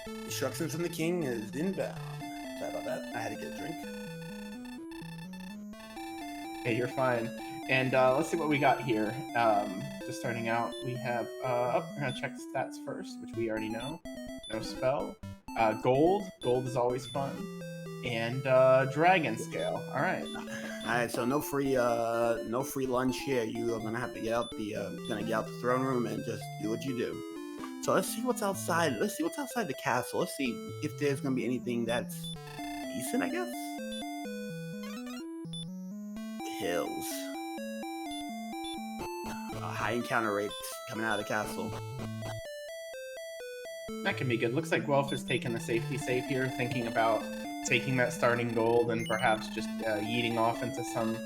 Instructions from the king is inbound. Sorry about that. I had to get a drink. Hey, you're fine. And let's see what we got here. Just starting out, we have. We're gonna check the stats first, which we already know. No spell. Gold. Gold is always fun. And dragon scale. All right. All right, so no free lunch here. You are gonna have to get out the throne room and just do what you do. So let's see what's outside. Let's see what's outside the castle. Let's see if there's gonna be anything that's decent, I guess. Hills. High encounter rates coming out of the castle. That can be good. Looks like Guelph is taking the safety safe here, thinking about taking that starting gold and perhaps just yeeting off into some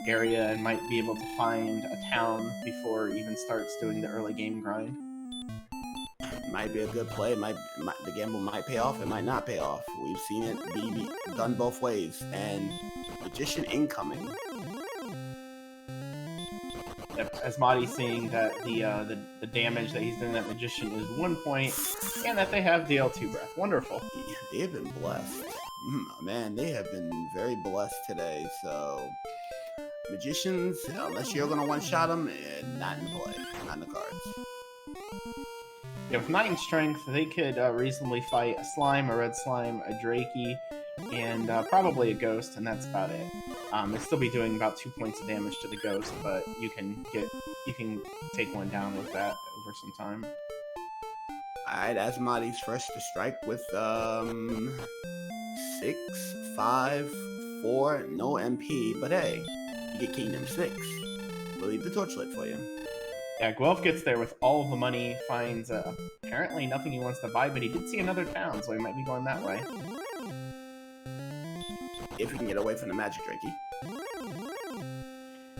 area and might be able to find a town before it even starts doing the early game grind. Might be a good play. The gamble might pay off. It might not pay off. We've seen it be done both ways. And magician incoming. Yep, Asmadi's seeing that the damage that he's doing that magician is 1 point, and that they have DL2 breath. Wonderful. They have been blessed. Man, they have been very blessed today. So magicians, unless you're gonna one-shot them, not in play, not in the cards. Yeah, with 9 strength, they could reasonably fight a slime, a red slime, a drakey, and probably a ghost, and that's about it. They'll still be doing about 2 points of damage to the ghost, but you can take one down with that over some time. Alright, Asmadi's first to strike with 6, 5, 4, no MP, but hey, you get Kingdom 6. We'll leave the torchlight for you. Yeah, Guelph gets there with all of the money, finds apparently nothing he wants to buy, but he did see another town, so he might be going that way. If we can get away from the magic drakey.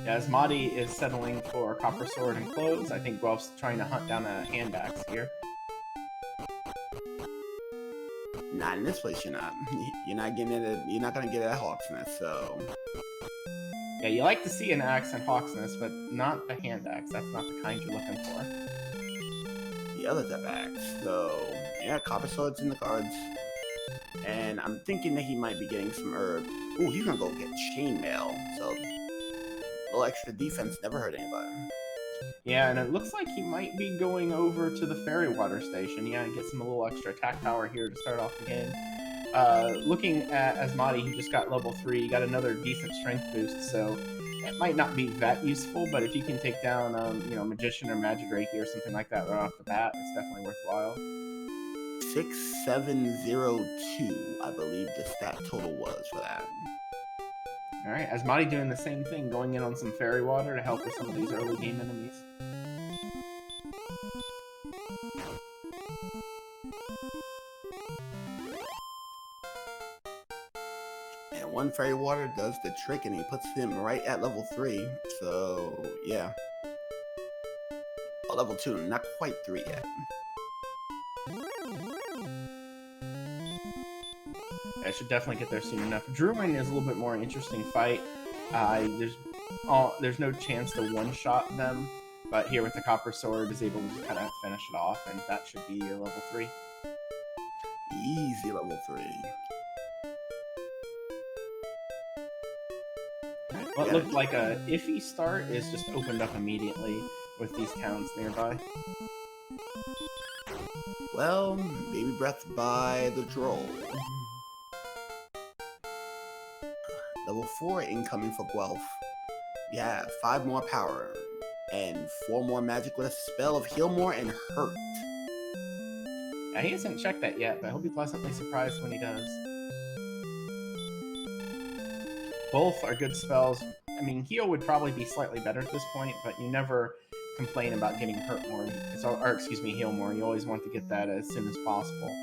Yeah, Asmadi is settling for copper sword and clothes. I think Guelph's trying to hunt down a hand axe here. Not in this place, you're not. You're not gonna get it at Hawksnest, so. Yeah, you like to see an axe in Hawksnest, but not the hand axe. That's not the kind you're looking for. The other type of axe. So, yeah, copper swords in the cards. And I'm thinking that he might be getting some herb. Ooh, he's gonna go get chainmail. So, a little extra defense never hurt anybody. Yeah, and it looks like he might be going over to the ferry water station. Yeah, and get some a little extra attack power here to start off the game. Looking at Asmadi, he just got level 3. He got another decent strength boost, so it might not be that useful, but if you can take down, Magician or Magic Reiki or something like that right off the bat, it's definitely worthwhile. 6702, I believe the stat total was for that. Alright, Asmadi doing the same thing, going in on some fairy water to help with some of these early game enemies. And one fairy water does the trick, and he puts him right at level 3, so yeah. Oh, level 2, not quite 3 yet. I should definitely get there soon enough. Druin is a little bit more interesting fight. There's no chance to one-shot them, but here with the copper sword is able to just kind of finish it off, and that should be a level 3. Easy level 3. What looked like a iffy start is just opened up immediately with these towns nearby. Well, baby breath by the troll. Level 4 incoming for Guelph. Yeah, 5 more power and 4 more magic with a spell of heal more and hurt. Yeah, he hasn't checked that yet, but he'll be pleasantly surprised when he does. Both are good spells. I mean, heal would probably be slightly better at this point, but you never complain about getting hurt more, heal more. You always want to get that as soon as possible,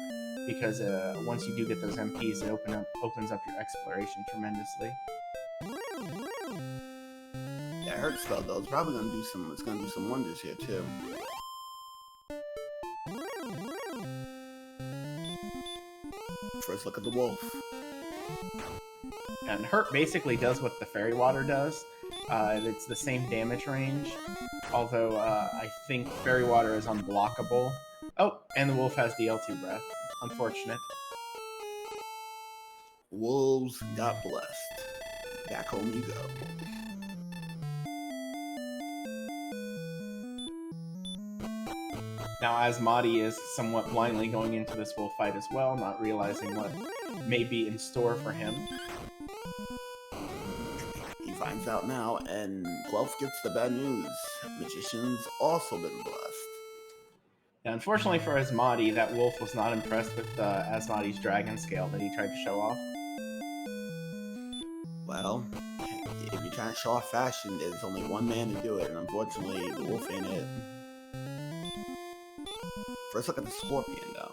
because once you do get those MPs, it opens up your exploration tremendously. That hurt spell though, it's probably gonna do some wonders here too. First look at the wolf. And hurt basically does what the fairy water does. It's the same damage range, although I think fairy water is unblockable. Oh, and the wolf has DL2 breath. unfortunate. Wolves got blessed. Back home you go. Now, Asmadi is somewhat blindly going into this wolf fight as well, not realizing what may be in store for him. He finds out now, and Guelph gets the bad news. Magician's also been blessed. Now, unfortunately for Asmadi, that wolf was not impressed with Asmadi's dragon scale that he tried to show off. Well, if you're trying to show off fashion, there's only one man to do it, and unfortunately, the wolf ain't it. First look at the scorpion, though.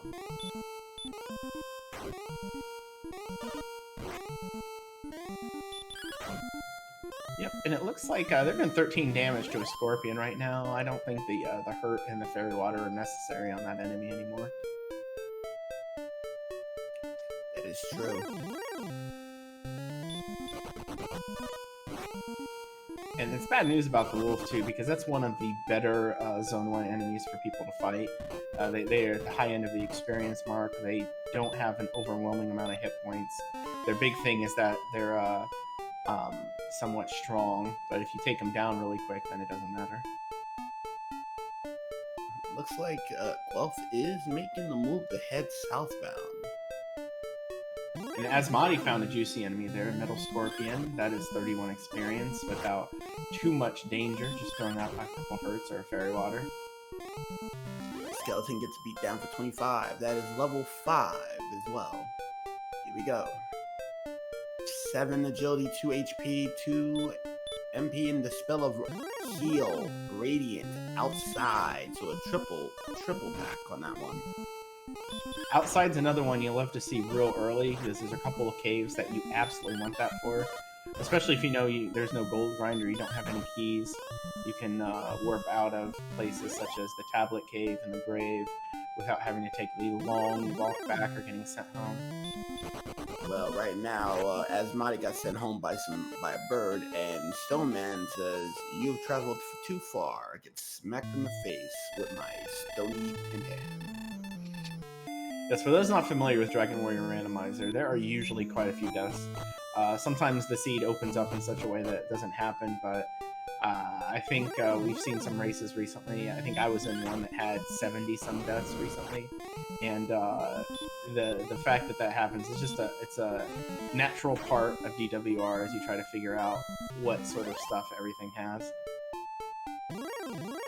Yep, and it looks like they're doing 13 damage to a scorpion right now. I don't think the hurt and the fairy water are necessary on that enemy anymore. That is true. And it's bad news about the wolf too, because that's one of the better Zone 1 enemies for people to fight. They are at the high end of the experience mark. They don't have an overwhelming amount of hit points. Their big thing is that they're somewhat strong, but if you take them down really quick, then it doesn't matter. Looks like Guelph is making the move to head southbound. And Asmadi found a juicy enemy there, Metal Scorpion. That is 31 experience without too much danger, just throwing out a couple hurts or fairy water. Skeleton gets beat down for 25. That is level 5 as well. Here we go. 7 agility, 2 HP, 2 MP, and the spell of heal, radiant, outside. So a triple pack on that one. Outside's another one you'll love to see real early, because there's a couple of caves that you absolutely want that for. Especially if you know there's no gold grinder, you don't have any keys. You can warp out of places such as the Tablet Cave and the Grave without having to take the long walk back or getting sent home. Well, right now, Asmadi got sent home by a bird, and Stoneman says, "You've traveled too far." Gets smacked in the face with my stony pinhead. Yes, for those not familiar with Dragon Warrior Randomizer, there are usually quite a few deaths. Sometimes the seed opens up in such a way that it doesn't happen, but I think we've seen some races recently. I think I was in one that had 70-some deaths recently, and the fact that happens is just it's a natural part of DWR as you try to figure out what sort of stuff everything has.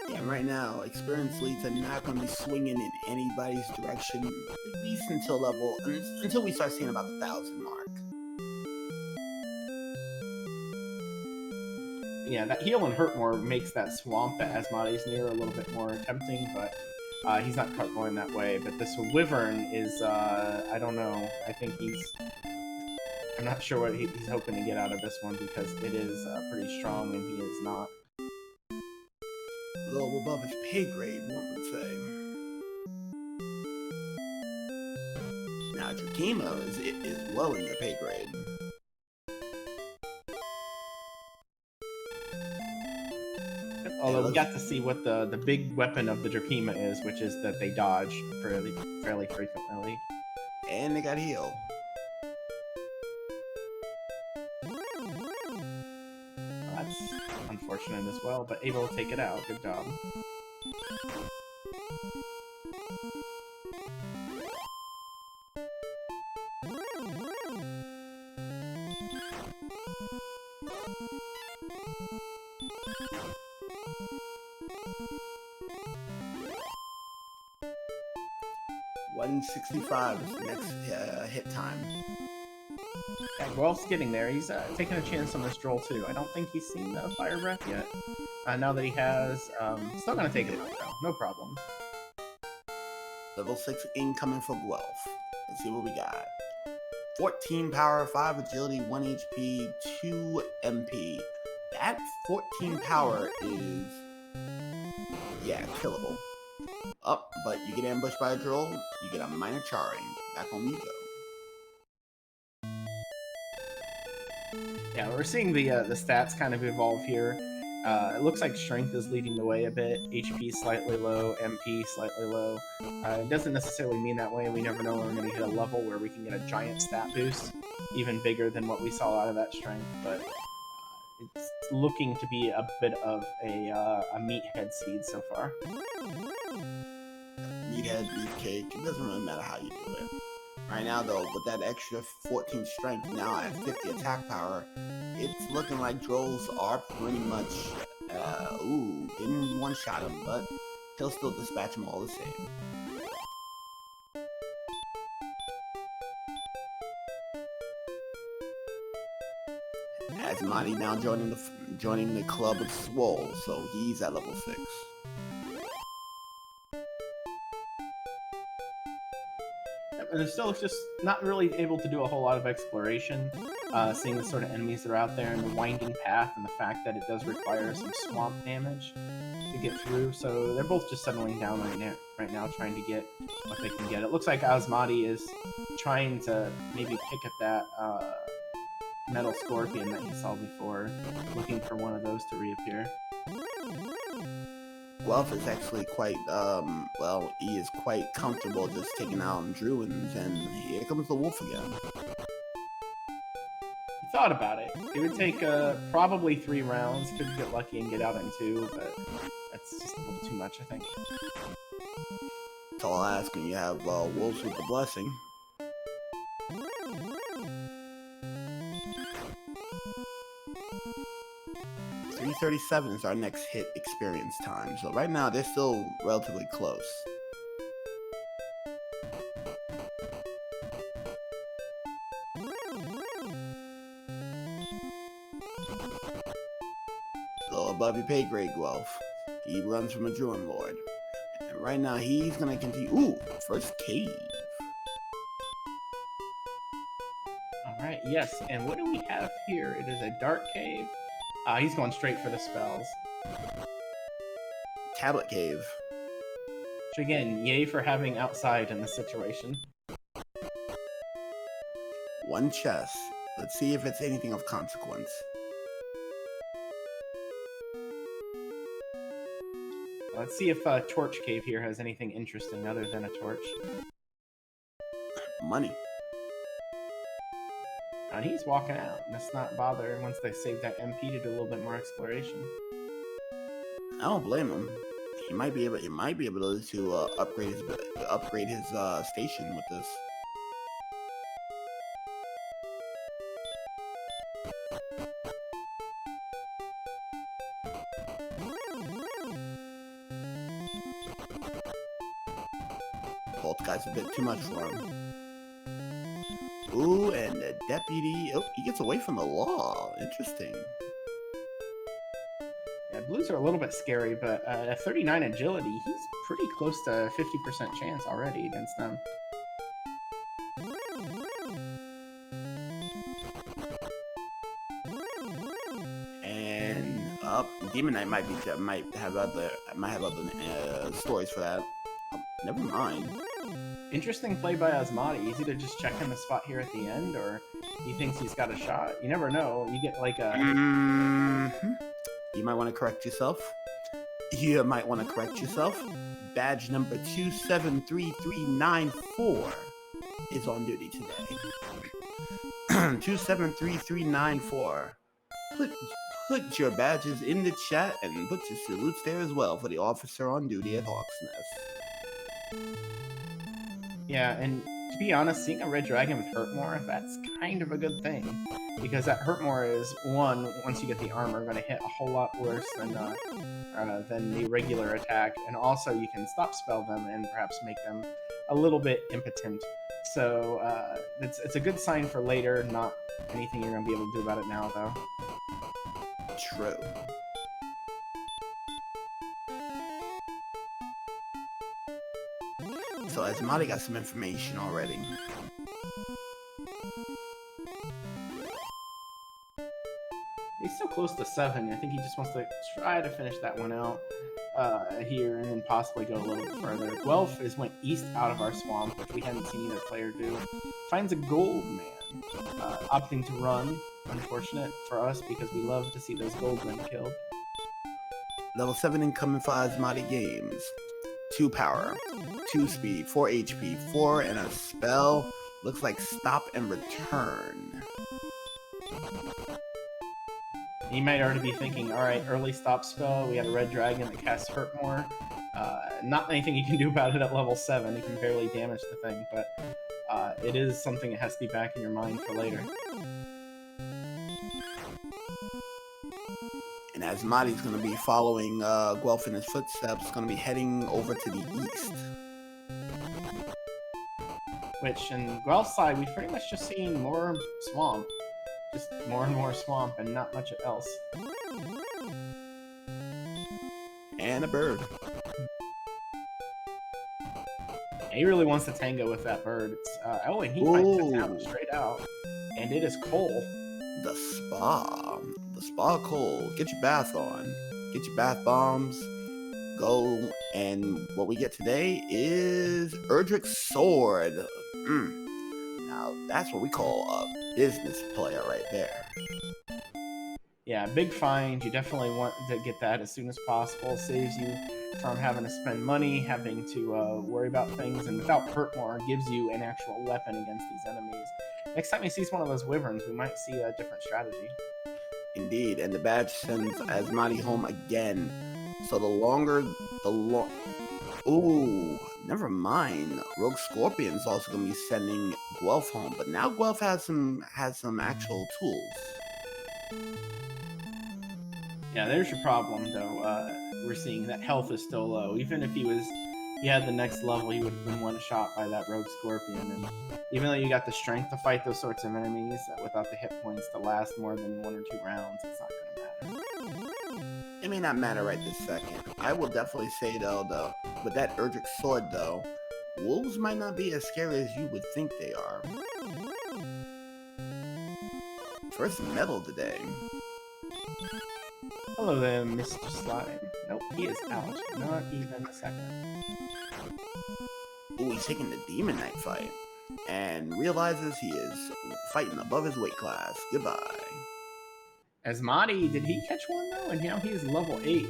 Yeah, right now, experience leads are not going to be swinging in anybody's direction, at least until we start seeing about the 1,000 mark. Yeah, that heal and hurt more makes that swamp that Asmadi's near a little bit more tempting, but he's not quite going that way. But this Wyvern is, I don't know. I think I'm not sure what he's hoping to get out of this one, because it is pretty strong and he is not. A little above his pay grade, one would say. Now, Drakima is well in your pay grade. Although we got to see what the big weapon of the Drakima is, which is that they dodge fairly frequently. And they got heal. That's unfortunate as well, but able to take it out. Good job. $165 is the next hit time. Yeah, Guelph's getting there. He's taking a chance on this droll too. I don't think he's seen the fire breath yet. Now that he has, still gonna take it out though. No problem. Level 6 incoming for Guelph. Let's see what we got. 14 power, 5 agility, 1 HP, 2 MP. That 14 power is, yeah, killable. Up, but you get ambushed by a droll, you get a minor charring. Back home you go. Yeah, we're seeing the stats kind of evolve here. It looks like strength is leading the way a bit. HP slightly low, MP slightly low. It doesn't necessarily mean that way. We never know when we're going to hit a level where we can get a giant stat boost, even bigger than what we saw out of that strength. But it's looking to be a bit of a meathead seed so far. Meathead, beefcake, it doesn't really matter how you do it. Right now, though, with that extra 14 strength, now at 50 attack power, it's looking like Drolls are pretty much, didn't one-shot him, but he'll still dispatch him all the same. Asmadi now joining the club of Swole, so he's at level 6. And they're still just not really able to do a whole lot of exploration, seeing the sort of enemies that are out there and the winding path and the fact that it does require some swamp damage to get through. So they're both just settling down right now, trying to get what they can get. It looks like Asmadi is trying to maybe pick at that metal scorpion that he saw before, looking for one of those to reappear. Guelph is actually quite, he is quite comfortable just taking out Druids, and here comes the wolf again. He thought about it. It would take probably 3 rounds, could get lucky and get out in 2, but that's just a little too much, I think. That's all I ask when you have wolves with the blessing. .337 is our next hit experience time, so right now they're still relatively close. So above your pay grade, Guelph. He runs from a Druid Lord. And right now he's gonna continue. Ooh, first cave. Alright, yes, and what do we have here? It is a dark cave. He's going straight for the spells. Tablet cave. Which again, yay for having outside in this situation. One chest. Let's see if it's anything of consequence. Let's see if Torch Cave here has anything interesting other than a torch. Money. And he's walking out. Let's not bother once they save that MP to do a little bit more exploration. I don't blame him. He might be able to upgrade his station with this. Both guys a bit too much for him. Ooh, and the deputy. Oh, he gets away from the law. Interesting. Yeah, blues are a little bit scary, but at 39 agility, he's pretty close to 50% chance already against them. And Demon Knight might have other stories for that. Oh, never mind. Interesting play by Asmadi. He's either just checking the spot here at the end, or he thinks he's got a shot. You never know. You get like a... You might want to correct yourself. Badge number 273394 is on duty today. 273394. Put your badges in the chat and put your salutes there as well for the officer on duty at Hawk's Nest. Yeah, and to be honest, seeing a red dragon with Hurtmore, that's kind of a good thing. Because that Hurtmore is, once you get the armor, going to hit a whole lot worse than the regular attack. And also, you can stop spell them and perhaps make them a little bit impotent. So, it's a good sign for later, not anything you're going to be able to do about it now, though. True. So Asmadi got some information already. He's so close to 7. I think he just wants to try to finish that one out here and then possibly go a little bit further. Guelph went east out of our swamp, which we hadn't seen either player do. Finds a gold man, opting to run. Unfortunate for us because we love to see those gold men killed. Level 7 incoming for AsmadiGames. 2 power, 2 speed, 4 HP, 4 and a spell. Looks like stop and return. You might already be thinking, alright, early stop spell, we had a red dragon that casts Hurt more. Not anything you can do about it at level 7, you can barely damage the thing, but it is something that has to be back in your mind for later. And Asmadi's going to be following Guelph in his footsteps, going to be heading over to the east. Which, in Guelph's side, we've pretty much just seen more swamp. Just more and more swamp and not much else. And a bird. He really wants to tango with that bird. It's, oh, and he finds it out straight out. And it is coal. The spa. The spa coal. Get your bath on. Get your bath bombs. Go. And what we get today is Erdrick's sword. Now, that's what we call a business player right there. Yeah, big find. You definitely want to get that as soon as possible. Saves you from having to spend money, having to worry about things, and without hurt more, gives you an actual weapon against these enemies. Next time he sees one of those wyverns, we might see a different strategy. Indeed, and the badge sends Asmadi home again. So Ooh, never mind. Rogue Scorpion's also gonna be sending Guelph home, but now Guelph has some actual tools. Yeah, there's your problem though. We're seeing that health is still low. Even if he had the next level, he would have been one shot by that Rogue Scorpion. And even though you got the strength to fight those sorts of enemies, without the hit points to last more than 1 or 2 rounds, it's not gonna matter. It may not matter right this second. I will definitely say though, with that Erdrick sword though, wolves might not be as scary as you would think they are. First medal today. Hello there, Mr. Slime. Nope, he is out. Not even a second. Ooh, he's taking the Demon Knight fight. And realizes he is fighting above his weight class. Goodbye. Asmadi, did he catch one though? And now he's level 8.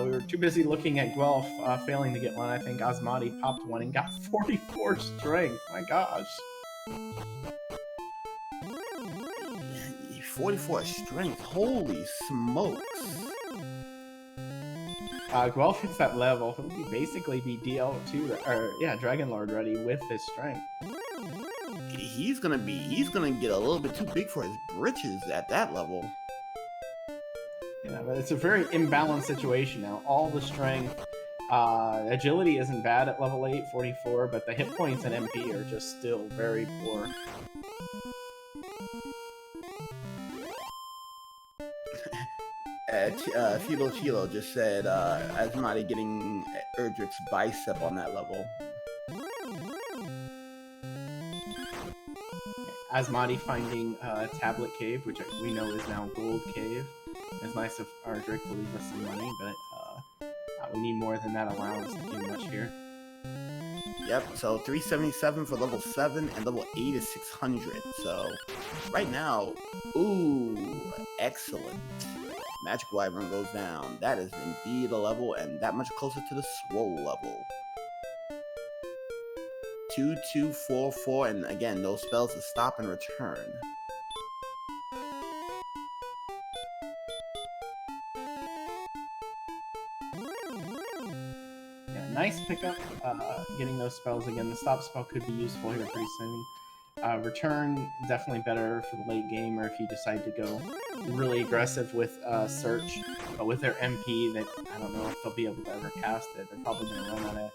We were too busy looking at Guelph failing to get one. I think Asmadi popped one and got 44 strength. My gosh. 44 strength. Holy smokes. Guelph hits that level. He'll basically be DL2, or yeah, Dragon Lord ready with his strength. He's gonna get a little bit too big for his britches at that level. Yeah, but it's a very imbalanced situation now. All the strength, agility isn't bad at level 8, 44, but the hit points and MP are just still very poor. Tilo Chilo just said, Asmadi getting Erdrick's bicep on that level. Asmadi finding Tablet Cave, which we know is now Gold Cave. It's nice of Erdrick to leave us some money, but we need more than that allowance to do much here. Yep, so 377 for level 7, and level 8 is 600. So, right now, ooh, excellent. Magic Wyvern goes down. That is indeed a level, and that much closer to the Swole level. 2244, and again, those spells to stop and return. Yeah, nice pickup. Getting those spells again. The stop spell could be useful here pretty soon. Return, definitely better for the late game, or if you decide to go really aggressive with Search, but with their MP, that I don't know if they'll be able to ever cast it. They're probably going to run out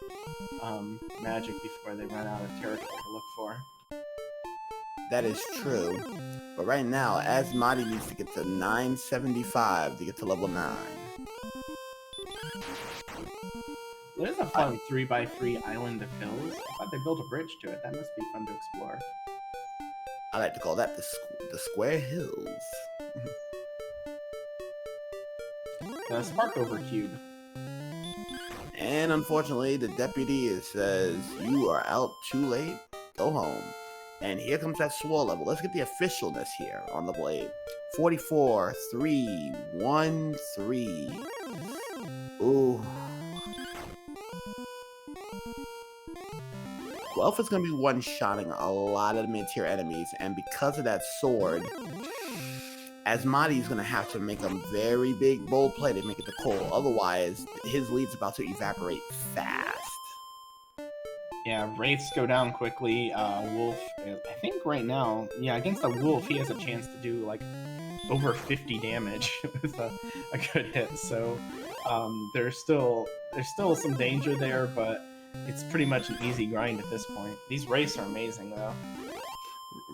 of magic before they run out of territory to look for. That is true, but right now, Asmadi needs to get to 975 to get to level 9. There's a fun 3x3 island of hills. I thought they built a bridge to it. That must be fun to explore. I like to call that the Square Hills. The Sparkover Cube. And unfortunately, the deputy says, you are out too late, go home. And here comes that swirl level. Let's get the officialness here on the blade. 44, 3, 1, 3. Ooh. Guelph is going to be one-shotting a lot of the mid-tier enemies, and because of that sword, Asmadi is going to have to make a very big, bold play to make it to Cole. Otherwise, his lead's about to evaporate fast. Yeah, Wraiths go down quickly. Wolf, I think right now, yeah, against the Wolf, he has a chance to do like over 50 damage with a good hit. So there's still some danger there, but it's pretty much an easy grind at this point. These Wraiths are amazing, though.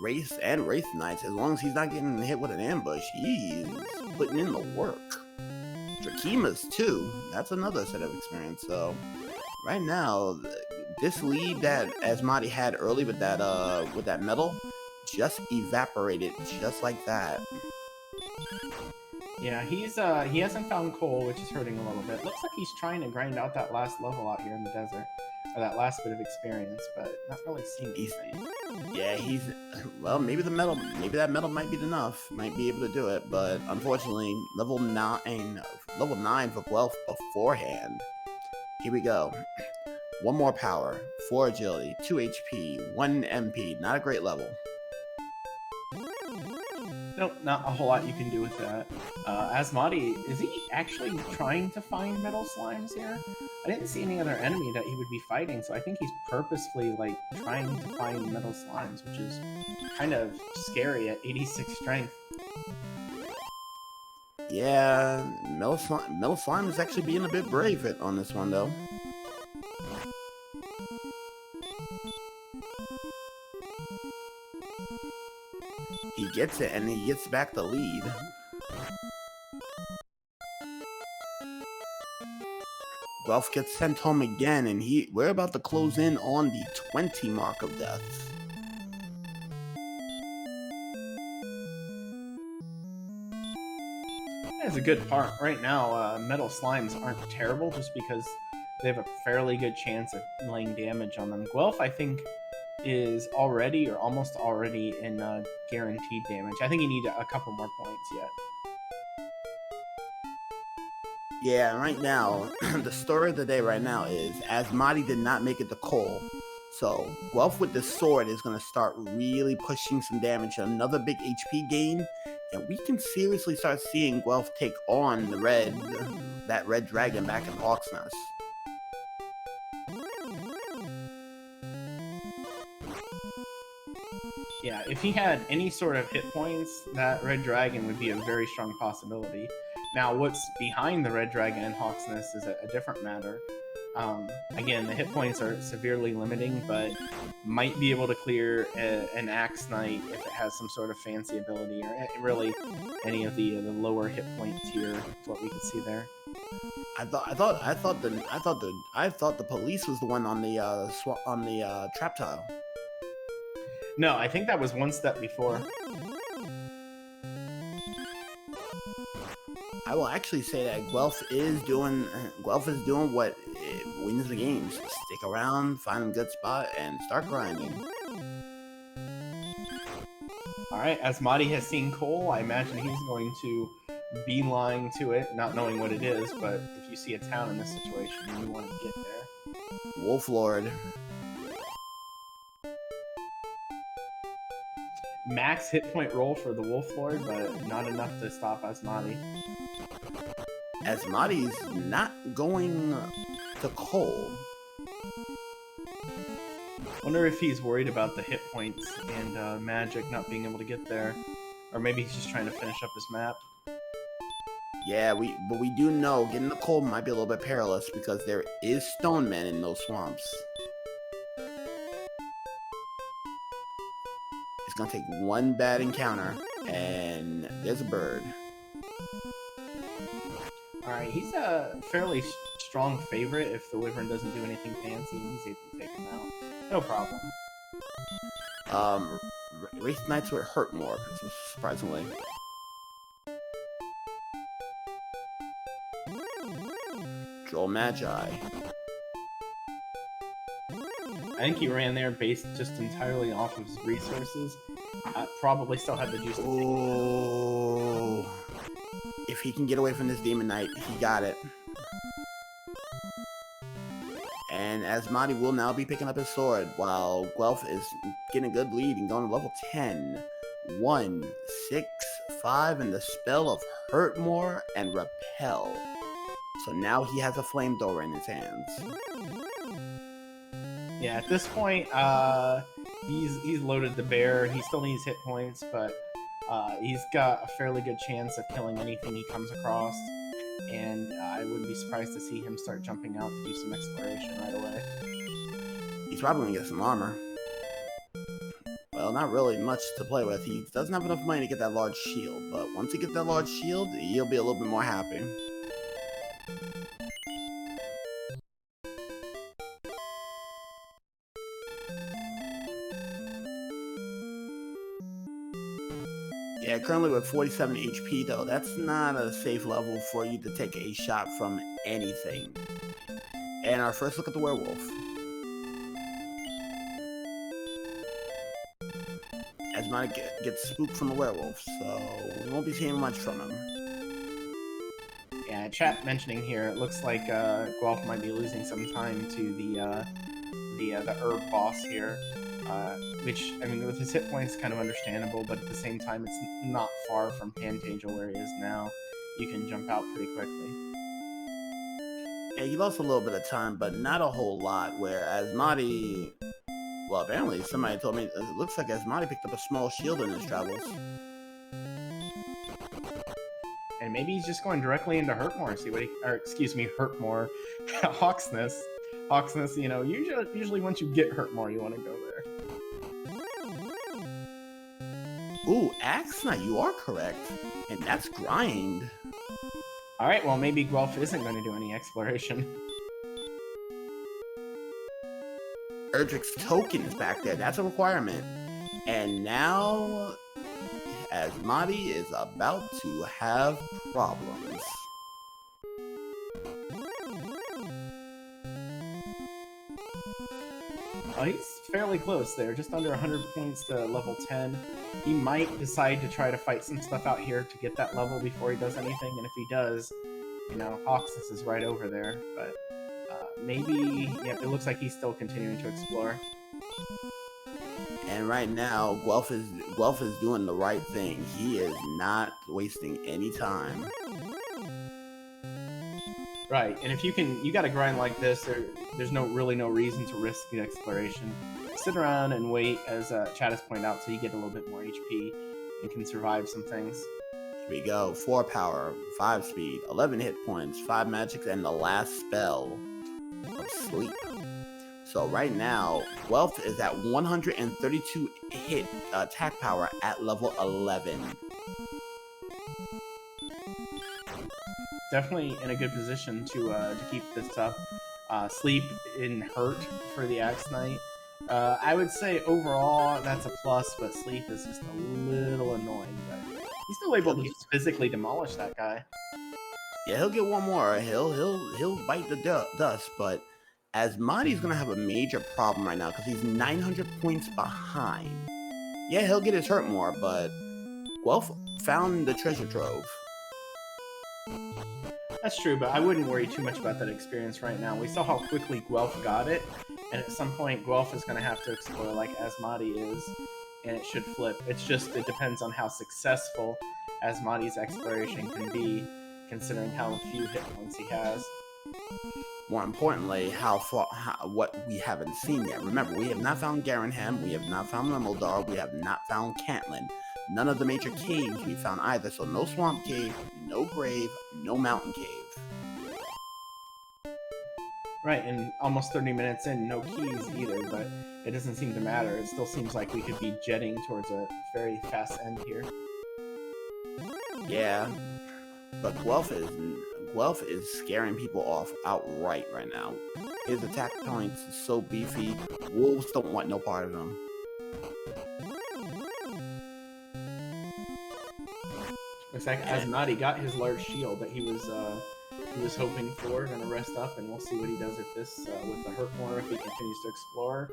Wraith and Wraith Knights, as long as he's not getting hit with an ambush, he's putting in the work. Drakimas, too. That's another set of experience. So right now, this lead that Asmadi had early with that metal just evaporated just like that. Yeah, he hasn't found coal, which is hurting a little bit. Looks like he's trying to grind out that last level out here in the desert, or that last bit of experience, but not really seeing anything. Yeah, well, maybe that metal might be enough, might be able to do it, but unfortunately, level 9 for Guelph beforehand. Here we go. 1 more power, 4 agility, 2 HP, 1 MP. Not a great level. Nope, not a whole lot you can do with that. Asmadi, is he actually trying to find metal slimes here? I didn't see any other enemy that he would be fighting, so I think he's purposefully like trying to find metal slimes, which is kind of scary at 86 strength. Yeah, metal slime is actually being a bit brave on this one though. He gets it, and he gets back the lead. Guelph gets sent home again, and we're about to close in on the 20 mark of deaths. That's a good part. Right now, metal slimes aren't terrible just because they have a fairly good chance of laying damage on them. Guelph, I think, is already or almost already in guaranteed damage. I think you need a couple more points yet. Yeah, right now, the story of the day right now is Asmadi did not make it to Cole. So, Guelph with the sword is going to start really pushing some damage. Another big HP gain, and we can seriously start seeing Guelph take on that red dragon back in Hawk's Nest. Yeah, if he had any sort of hit points, that red dragon would be a very strong possibility. Now, what's behind the red dragon and Hawk's Nest is a different matter. Again, the hit points are severely limiting, but might be able to clear an Axe Knight if it has some sort of fancy ability, or really any of the lower hit point tier. What we could see there. I thought the police was the one on the trap tile. No, I think that was one step before. I will actually say that Guelph is doing what wins the games. Stick around, find a good spot, and start grinding. Alright, Asmadi has seen coal. I imagine he's going to beeline to it, not knowing what it is, but if you see a town in this situation, you want to get there. Wolf Lord. Max hit point roll for the Wolf Lord, but not enough to stop Asmadi. Asmadi's not going to Cole. Wonder if he's worried about the hit points and magic not being able to get there. Or maybe he's just trying to finish up his map. Yeah, but we do know getting to Cole might be a little bit perilous because there is stone men in those swamps. It's gonna take one bad encounter, and there's a bird. Alright, he's a fairly strong favorite. If the Wyvern doesn't do anything fancy, he's able to take him out. No problem. Wraith Knights would hurt more, surprisingly. Droll Magi. I think he ran there based just entirely off of his resources. Probably still had the juice to take. Oh, if he can get away from this Demon Knight, he got it. And Asmadi will now be picking up his sword, while Guelph is getting a good lead and going to level 10. 1, 6, 5, and the spell of Hurt More and Repel. So now he has a flamethrower in his hands. Yeah, at this point, he's loaded the bear. He still needs hit points, but he's got a fairly good chance of killing anything he comes across. And I wouldn't be surprised to see him start jumping out to do some exploration right away. He's probably going to get some armor. Well, not really much to play with. He doesn't have enough money to get that large shield, but once he gets that large shield, he'll be a little bit more happy. Yeah, currently with 47 HP though, that's not a safe level for you to take a shot from anything. And our first look at the werewolf. Asmadi gets spooked from the werewolf, so we won't be seeing much from him. Yeah, chat mentioning here, it looks like Guelph might be losing some time to the herb boss here. Which, I mean, with his hit points, kind of understandable, but at the same time, it's not far from Pantasia where he is now. You can jump out pretty quickly. Yeah, he lost a little bit of time, but not a whole lot, where Asmadi... Well, apparently, somebody told me it looks like Asmadi picked up a small shield in his travels. And maybe he's just going directly into Hurtmore, see what he... Or, excuse me, Hurtmore. Hawksness. Hawksness, you know, usually once you get Hurtmore, you want to go there. Ooh, Axe Knight, you are correct. And that's grind. Alright, well, maybe Guelph isn't going to do any exploration. Erdrick's token is back there. That's a requirement. And now, Asmadi is about to have problems. Oh, he's fairly close there, just under 100 points to level 10. He might decide to try to fight some stuff out here to get that level before he does anything, and if he does, you know, Hawksness is right over there, but maybe, yeah, it looks like he's still continuing to explore. And right now, Guelph is doing the right thing. He is not wasting any time. Right, and if you gotta grind like this, there's really no reason to risk the exploration. Sit around and wait, as Chad has pointed out, so you get a little bit more HP and can survive some things. Here we go. 4 power, 5 speed, 11 hit points, 5 magics, and the last spell of sleep. So right now, Guelph is at 132 hit attack power at level 11. Definitely in a good position to keep this up. Sleep in hurt for the Axe Knight. I would say overall that's a plus, but sleep is just a little annoying. But he's still able to just physically demolish that guy. Yeah, he'll get one more. He'll bite the dust, but Asmadi's gonna have a major problem right now because he's 900 points behind. Yeah, he'll get his hurt more, but Guelph found the treasure trove. That's true, but I wouldn't worry too much about that experience right now. We saw how quickly Guelph got it, and at some point Guelph is going to have to explore like Asmadi is, and it should flip. It depends on how successful Asmadi's exploration can be, considering how few hit points he has. More importantly, what we haven't seen yet. Remember, we have not found Garenham, we have not found Lemuldar, we have not found Cantlin. None of the major caves we found either, so no swamp cave, no grave, no mountain cave. Right, and almost 30 minutes in, no keys either, but it doesn't seem to matter. It still seems like we could be jetting towards a very fast end here. Yeah, but Guelph is scaring people off outright right now. His attack points are so beefy, wolves don't want no part of him. Looks like Asmadi got his large shield that he was he was hoping for. Gonna rest up, and we'll see what he does with this with the hurt corner, if he continues to explore,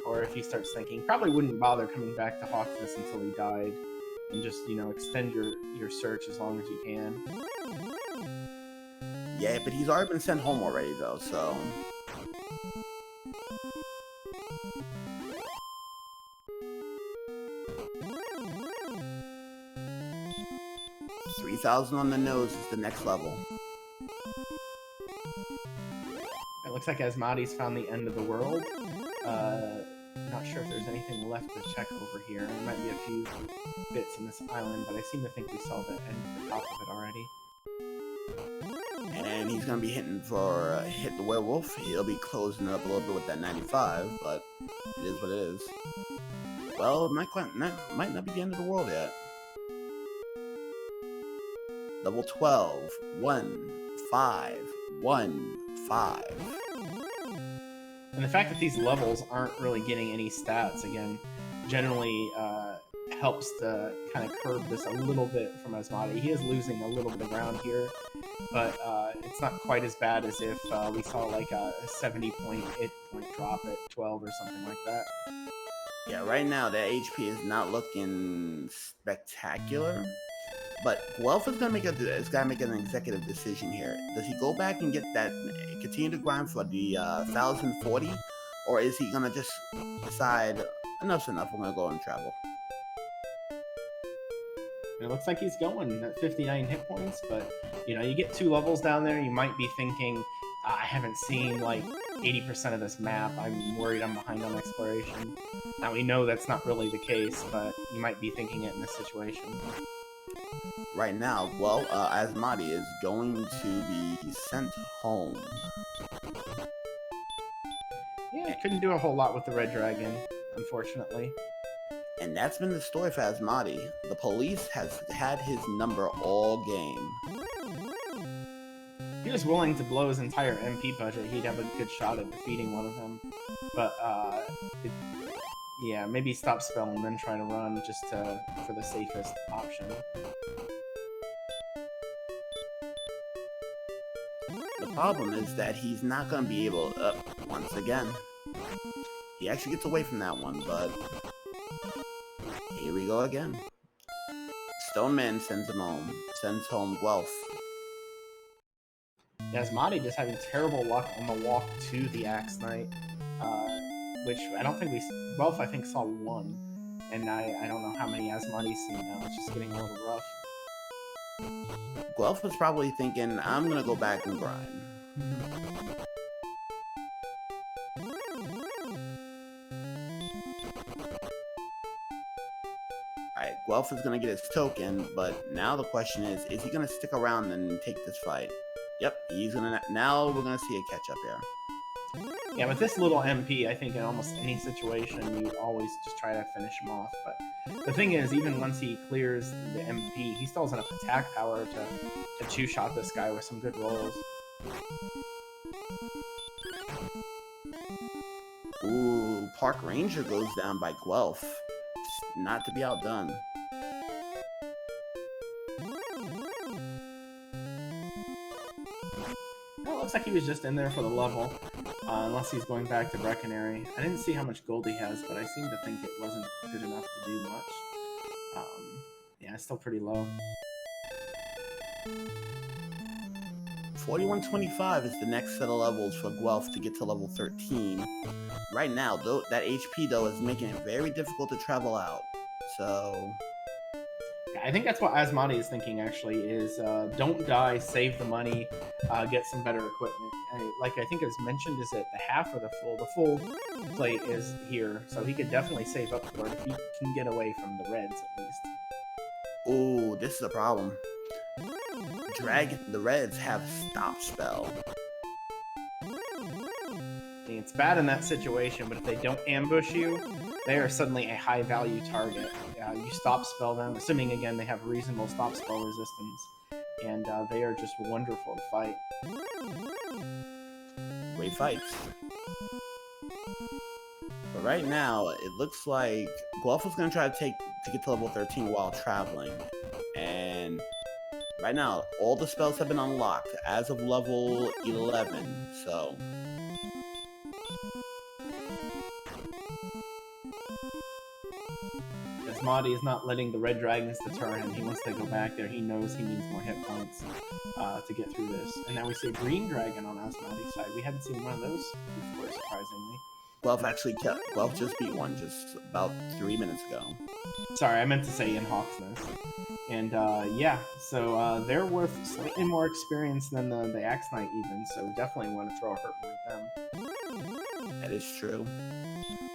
or if he starts thinking. Probably wouldn't bother coming back to hawk this until he died, and just, you know, extend your search as long as you can. Yeah, but he's already been sent home already, though, so... $3,000 on the nose is the next level. It looks like Asmadi's found the end of the world. Not sure if there's anything left to check over here. There might be a few bits in this island, but I seem to think we saw the end of the top of it already. And he's gonna be hitting for hit the werewolf. He'll be closing it up a little bit with that 95, but it is what it is. Well, it might not be the end of the world yet. Level 12, 1, 5, 1, 5. And the fact that these levels aren't really getting any stats, again, generally helps to kind of curb this a little bit from Asmadi. He is losing a little bit of ground here, but it's not quite as bad as if we saw like a 70-point hit point drop at 12 or something like that. Yeah, right now that HP is not looking spectacular. But Guelph is gonna make an executive decision here. Does he go back and get that, continue to grind for the 1,040, or is he gonna just decide enough's enough? I'm gonna go and travel. And it looks like he's going at 59 hit points, but you know, you get 2 levels down there, you might be thinking, I haven't seen like 80% of this map. I'm worried I'm behind on exploration. Now we know that's not really the case, but you might be thinking it in this situation. Right now, well, Asmadi is going to be sent home. Yeah, couldn't do a whole lot with the red dragon, unfortunately. And that's been the story for Asmadi. The police has had his number all game. If he was willing to blow his entire MP budget, he'd have a good shot at defeating one of them. But, yeah, maybe stop spell and then try to run just for the safest option. The problem is that he's not going to be able to, once again, he actually gets away from that one, but here we go again. Stone Man sends home Guelph. Asmadi just having terrible luck on the walk to the Axe Knight, which I don't think Guelph I think saw 1, and I don't know how many Asmadi's seen now. It's just getting a little rough. Guelph was probably thinking, I'm gonna go back and grind. Alright, Guelph is gonna get his token, but now the question is he gonna stick around and take this fight? Yep, he's gonna. Now we're gonna see a catch up here. Yeah, with this little MP, I think in almost any situation, you always just try to finish him off. But the thing is, even once he clears the MP, he still has enough attack power to two-shot this guy with some good rolls. Ooh, Park Ranger goes down by Guelph. Not to be outdone. Well, it looks like he was just in there for the level, unless he's going back to Breckenary. I didn't see how much gold he has, but I seem to think it wasn't good enough to do much. Yeah, it's still pretty low. 4125 is the next set of levels for Guelph to get to level 13. Right now, though, that HP though is making it very difficult to travel out. So yeah, I think that's what Asmadi is thinking actually, is don't die, save the money, get some better equipment. Like I think it was mentioned, is it the half or the full? The full plate is here, so he could definitely save up for it if he can get away from the reds at least. ooh, this is a problem. The Reds have stop spell. It's bad in that situation, but if they don't ambush you, they are suddenly a high value target. You stop spell them, assuming again they have reasonable stop spell resistance, and they are just wonderful to fight. Great fights. But right now, it looks like Guelph is going to try to get to level 13 while traveling. And Right now, all the spells have been unlocked as of level 11, so... Asmadi is not letting the red dragons deter him. He wants to go back there. He knows he needs more hit points to get through this. And now we see a green dragon on Asmadi's side. We hadn't seen one of those before, surprisingly. Guelph just beat one just about 3 minutes ago. Sorry, I meant to say in Hawksnest. And yeah, so they're worth slightly more experience than the Axe Knight even, so definitely want to throw a hurt with them. That is true.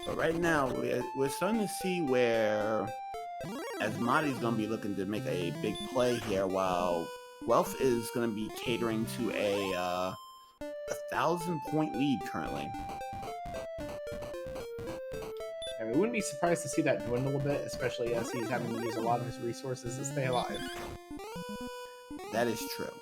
But right now, we're starting to see where Asmadi's going to be looking to make a big play here, while Guelph is going to be catering to a 1,000-point lead currently. And we wouldn't be surprised to see that dwindle a bit, especially as he's having to use a lot of his resources to stay alive. That is true.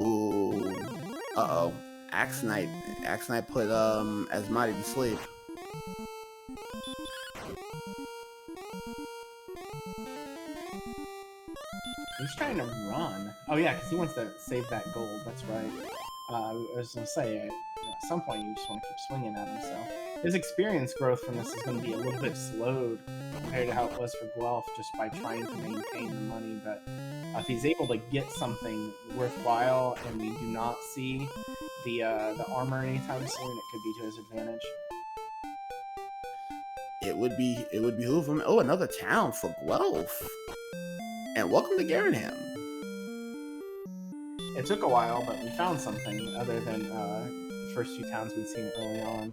Ooh. Uh-oh. Axe Knight put Asmadi to sleep. He's trying to run. Oh yeah, because he wants to save that gold. That's right. I was gonna say, at some point you just want to keep swinging at him. So his experience growth from this is going to be a little bit slowed compared to how it was for Guelph, just by trying to maintain the money. But if he's able to get something worthwhile, and we do not see the armor anytime soon, it could be to his advantage. It would behoove him. Oh, another town for Guelph. And welcome to Garenham. It took a while, but we found something other than the first few towns we'd seen early on.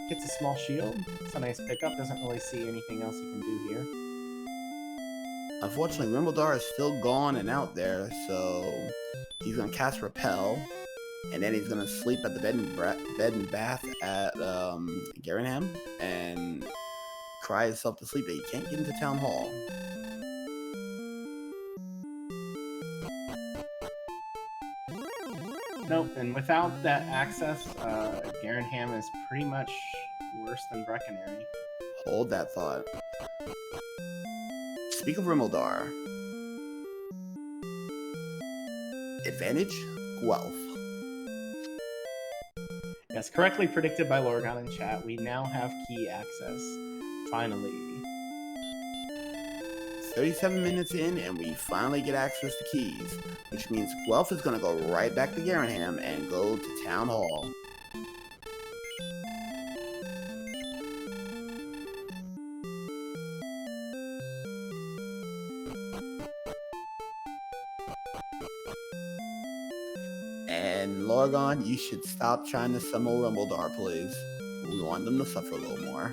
Gets a small shield. It's a nice pickup. Doesn't really see anything else you can do here. Unfortunately, Rimbledar is still gone and out there, so he's going to cast Repel, and then he's going to sleep at the bed and bath at Garenham, and cry himself to sleep that he can't get into Town Hall. Nope, and without that access, Garenham is pretty much worse than Breckenary. Hold that thought. Speak of Rimbledar. Advantage, Guelph. Yes, correctly predicted by Lorgon in chat. We now have key access. Finally. 37 minutes in, and we finally get access to keys, which means Guelph is going to go right back to Garenham and go to Town Hall. And Lorgon, you should stop trying to summon Rimbledar, please. We want them to suffer a little more.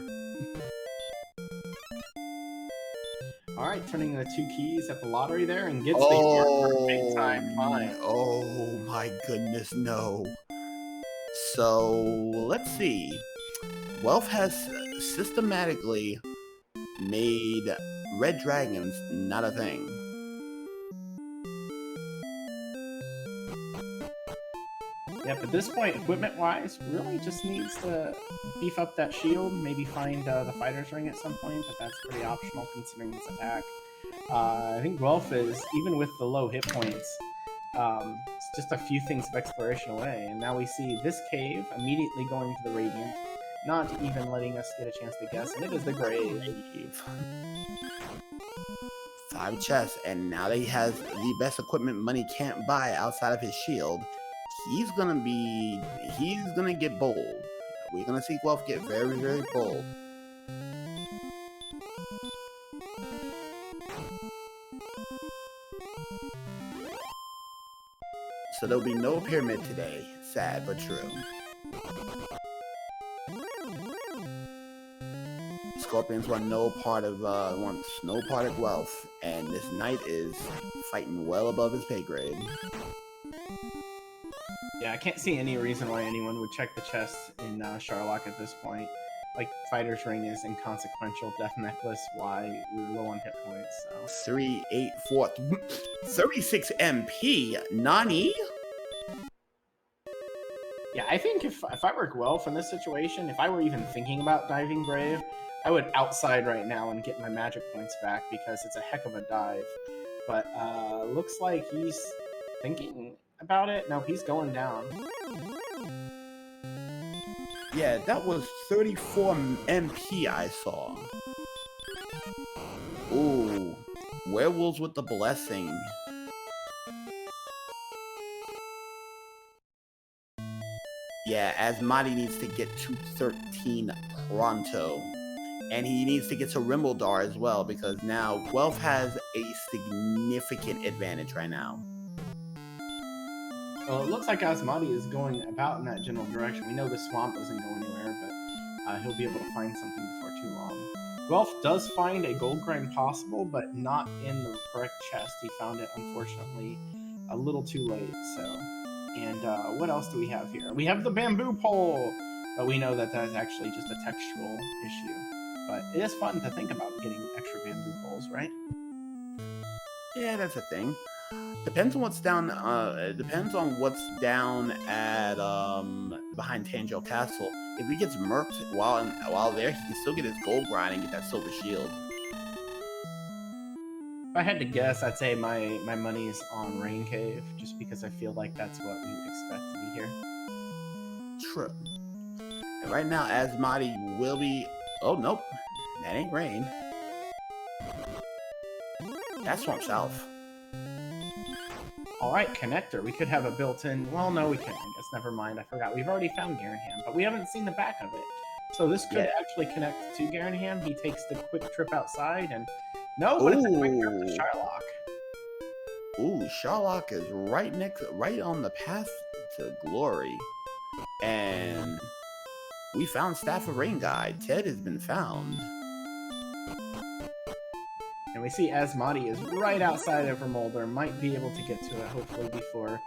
Alright, turning the 2 keys at the lottery there, and gets the armor big time fine. Oh my goodness, no. So, let's see. Guelph has systematically made red dragons not a thing. Yep, at this point, equipment-wise, really just needs to beef up that shield, maybe find the fighter's ring at some point, but that's pretty optional considering this attack. I think Guelph is, even with the low hit points, it's just a few things of exploration away, and now we see this cave immediately going to the Radiant, not even letting us get a chance to guess, and it is the grave. 5 chests, and now that he has the best equipment money can't buy outside of his shield, he's gonna get bold. We're gonna see Guelph get very, very bold. So there'll be no pyramid today. Sad but true. Scorpions want no part of Guelph, and this knight is fighting well above his pay grade. Yeah, I can't see any reason why anyone would check the chest in Charlock at this point. like Fighter's Ring is inconsequential. Death Necklace, why we were low on hit points. So 3, 8, 4, 36 MP. Nani? yeah, I think if I were Guelph in this situation, if I were even thinking about diving Grave, I would outside right now and get my magic points back because it's a heck of a dive. But looks like he's thinking about it. No, he's going down. Yeah, that was 34 MP I saw. Ooh, Werewolves with the Blessing. Yeah, Asmadi needs to get to 13 pronto. And he needs to get to Rimbledar as well, because now Guelph has a significant advantage right now. Well, it looks like Asmadi is going about in that general direction. We know the swamp doesn't go anywhere, but he'll be able to find something before too long. Guelph does find a gold grind possible, but not in the correct chest. He found it, unfortunately, a little too late. So, and what else do we have here? We have the bamboo pole, but we know that that's actually just a textual issue. But it is fun to think about getting extra bamboo poles, right? Yeah, that's a thing. Depends on what's down. Depends on what's down at behind Tangel Castle. If he gets murked while there, he can still get his gold grind and get that silver shield. If I had to guess, I'd say my money's on Rain Cave, just because I feel like that's what we would expect to be here. True. And right now, Asmadi will be. Oh nope, that ain't rain. That's Swamp South. Alright, connector. We could have a built-in... Well, no, we can't, I guess. Never mind. I forgot. We've already found Garenham, but we haven't seen the back of it. So this could actually connect to Garenham. He takes the quick trip outside, and... No, but it's a quick trip to Shylock. Ooh, Shylock is right on the path to glory. And... we found Staff of Rain Guide. Ted has been found. And we see Asmadi is right outside of Remolder, might be able to get to it, hopefully, before,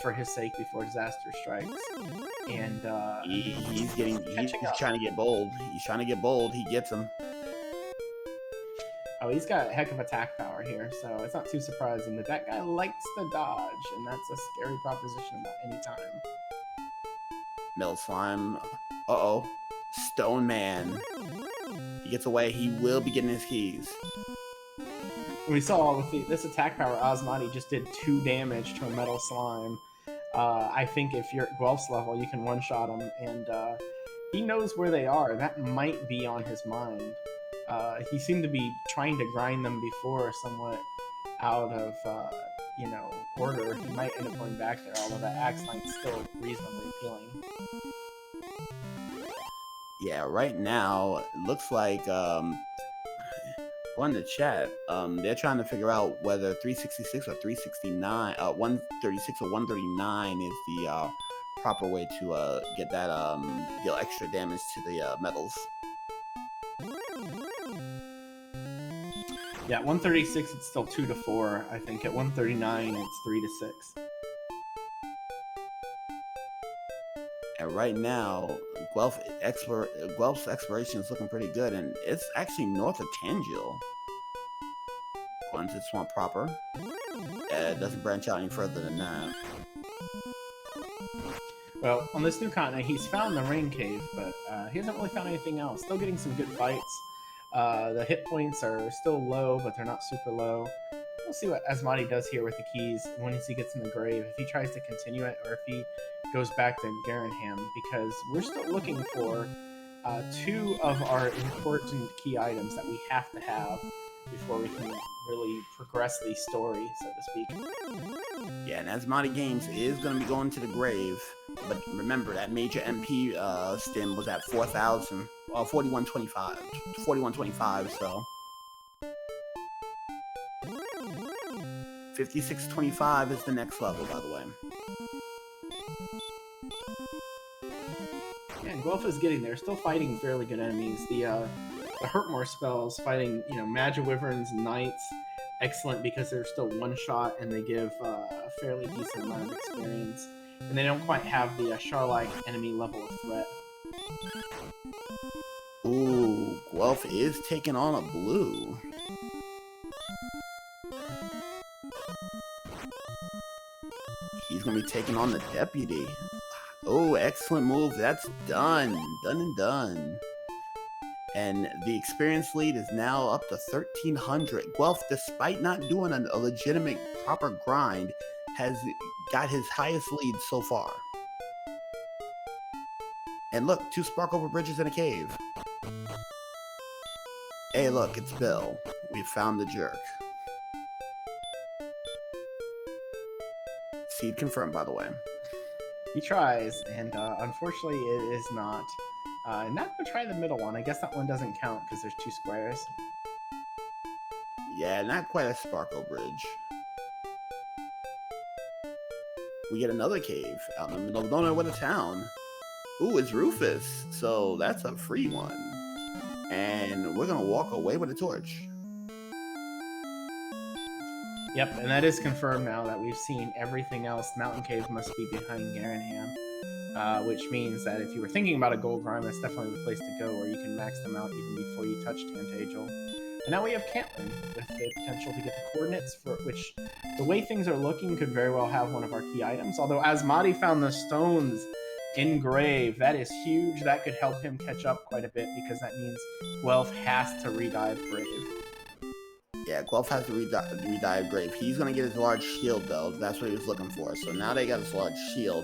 for his sake, before disaster strikes. And, he's trying to get bold. He's trying to get bold. He gets him. Oh, he's got a heck of attack power here, so it's not too surprising that guy likes to dodge, and that's a scary proposition about any time. Metal Slime. Uh-oh. Stone Man. He gets away. He will be getting his keys. We saw with this attack power, Asmadi just did 2 damage to a Metal Slime. I think if you're at Guelph's level, you can one-shot him, and he knows where they are. That might be on his mind. He seemed to be trying to grind them before, somewhat out of, order. He might end up going back there, although that Axe Knight's still reasonably appealing. Yeah, right now, it looks like, on the chat, they're trying to figure out whether 366 or 369, 136 or 139 is the proper way to get that deal extra damage to the metals. Yeah, 136 it's still 2 to 4. I think at 139 it's 3 to 6. And right now, Guelph's exploration is looking pretty good, and it's actually north of Tangil. Going to Swamp proper. It doesn't branch out any further than that. Well, on this new continent, he's found the Rain Cave, but he hasn't really found anything else. Still getting some good fights. The hit points are still low, but they're not super low. We'll see what Asmadi does here with the keys when he gets in the grave, if he tries to continue it, or if he goes back to Garenham, because we're still looking for 2 of our important key items that we have to have before we can really progress the story, so to speak. Yeah, and AsmadiGames is going to be going to the grave, but remember that major MP stim was at 4,000, 4125, 4125, so 5625 is the next level, by the way. Yeah, and Guelph is getting there, still fighting fairly good enemies. The Hurtmore spells, fighting, Magi Wyverns and Knights, excellent because they're still one-shot and they give a fairly decent amount of experience. And they don't quite have the Sharlike enemy level of threat. Ooh, Guelph is taking on a blue. He's going to be taking on the deputy. Oh, excellent move. That's done. Done and done. And the experience lead is now up to 1,300. Guelph, despite not doing a legitimate proper grind, has got his highest lead so far. And look, 2 spark over bridges in a cave. Hey, look, it's Bill. We found the jerk. Seed confirmed, by the way. He tries, and unfortunately it is not. And now we'll try the middle one. I guess that one doesn't count because there's 2 squares. Yeah, not quite a Sparkle Bridge. We get another cave out in the middle of nowhere with a town. Ooh, it's Rufus. So that's a free one. And we're going to walk away with a torch. Yep, and that is confirmed now that we've seen everything else. Mountain Cave must be behind Garenham. Which means that if you were thinking about a gold rhyme, that's definitely the place to go, where you can max them out even before you touch Tantagel. And now we have Cantlin, with the potential to get the coordinates, for which, the way things are looking, could very well have one of our key items. Although Asmadi found the stones in Grave, that is huge. That could help him catch up quite a bit, because that means Guelph has to redive Grave. Yeah, Guelph has to redive Grave. He's going to get his large shield, though. That's what he was looking for. So now they got his large shield.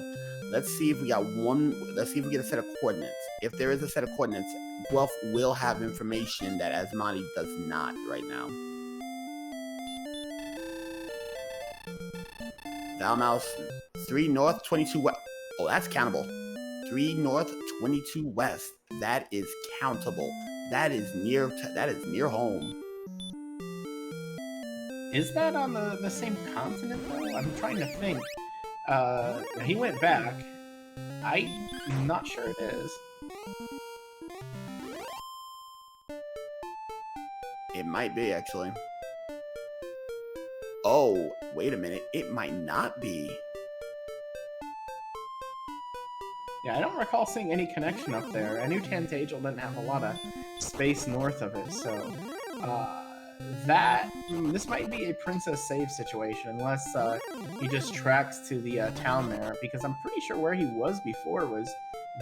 Let's see if we got let's see if we get a set of coordinates. If there is a set of coordinates, Guelph will have information that Asmadi does not right now. Valmouse, 3 north, 22 west. Oh, that's countable. 3 north, 22 west. That is countable. That is near home. Is that on the same continent, though? I'm trying to think. He went back. I'm not sure it is. It might be, actually. Oh, wait a minute. It might not be. Yeah, I don't recall seeing any connection up there. I knew Tantagel didn't have a lot of space north of it, so... this might be a princess save situation, unless he just tracks to the town there, because I'm pretty sure where he was before was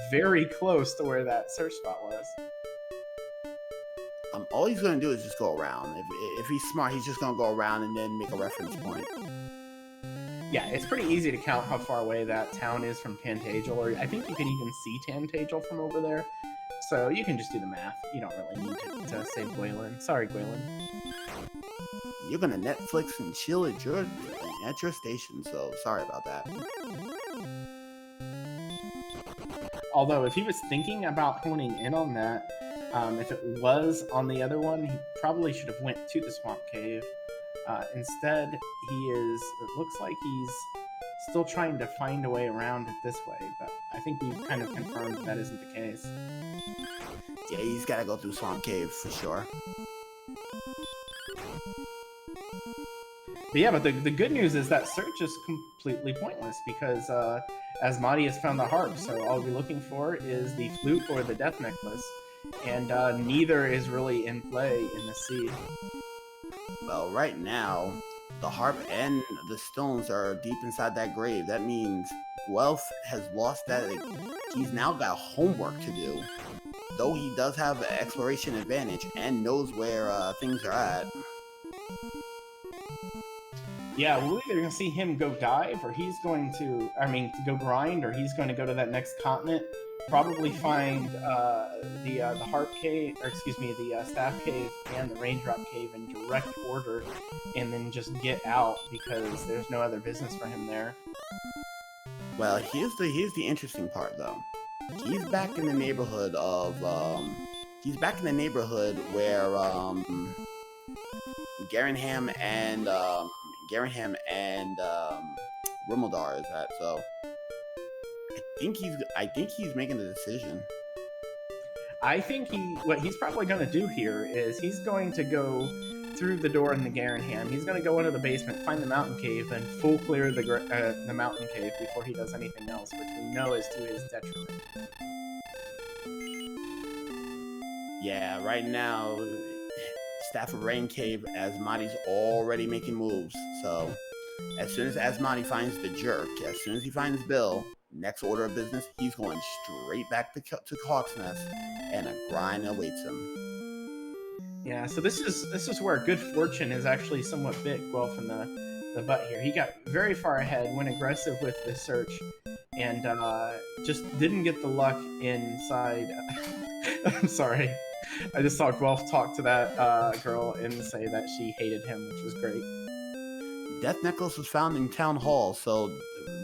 very close to where that search spot was. All he's going to do is just go around. If he's smart, he's just going to go around and then make a reference point. Yeah, it's pretty easy to count how far away that town is from Tantagel, or I think you can even see Tantagel from over there. So you can just do the math. You don't really need to save Gwalen. Sorry, Gwalen. You're gonna Netflix and chill at your station, so sorry about that. Although, if he was thinking about honing in on that, if it was on the other one, he probably should have went to the Swamp Cave. Instead, it looks like he's still trying to find a way around it this way, but I think we've kind of confirmed that isn't the case. Yeah, he's gotta go through Swamp Cave for sure. But yeah, but the good news is that search is completely pointless, because Asmadi has found the harp, so all we're looking for is the flute or the death necklace, and neither is really in play in the sea. Well, right now, the harp and the stones are deep inside that grave. That means Guelph has lost that. He's now got homework to do. Though he does have an exploration advantage and knows where things are at. Yeah, we're either going to see him go dive, or he's going to go grind, or he's going to go to that next continent, probably find the harp cave, or excuse me, the staff cave and the raindrop cave in direct order, and then just get out, because there's no other business for him there. Well, here's the interesting part, though. He's back in the neighborhood of where Garenham and Rumildar is at. So I think he's making a decision. I think what he's probably going to do here is he's going to go through the door in the Garenham. He's going to go into the basement, find the mountain cave, and full clear the mountain cave before he does anything else, which we know is to his detriment. Yeah, right now, Staff of Rain Cave, Asmadi's already making moves. So, as soon as Asmadi finds the jerk, as soon as he finds Bill, next order of business, he's going straight back to Hawk's Nest, and a grind awaits him. Yeah, so this is where good fortune is actually somewhat bit Guelph in the butt here. He got very far ahead, went aggressive with the search, and just didn't get the luck inside. I'm sorry. I just saw Guelph talk to that girl and say that she hated him, which was great. Death Necklace was found in Town Hall, so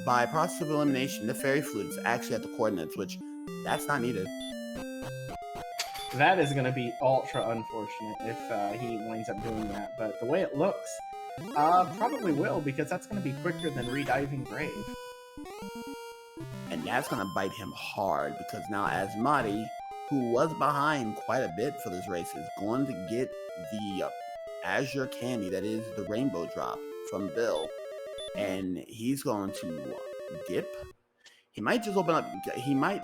by process of elimination, the fairy flute is actually at the coordinates, which that's not needed. That is going to be ultra unfortunate if he winds up doing that, but the way it looks, probably will, because that's going to be quicker than rediving Grave. And that's going to bite him hard, because now Asmadi, who was behind quite a bit for this race, is going to get the Azure Candy, that is the Rainbow Drop, from Bill. And he's going to dip. He might just open up,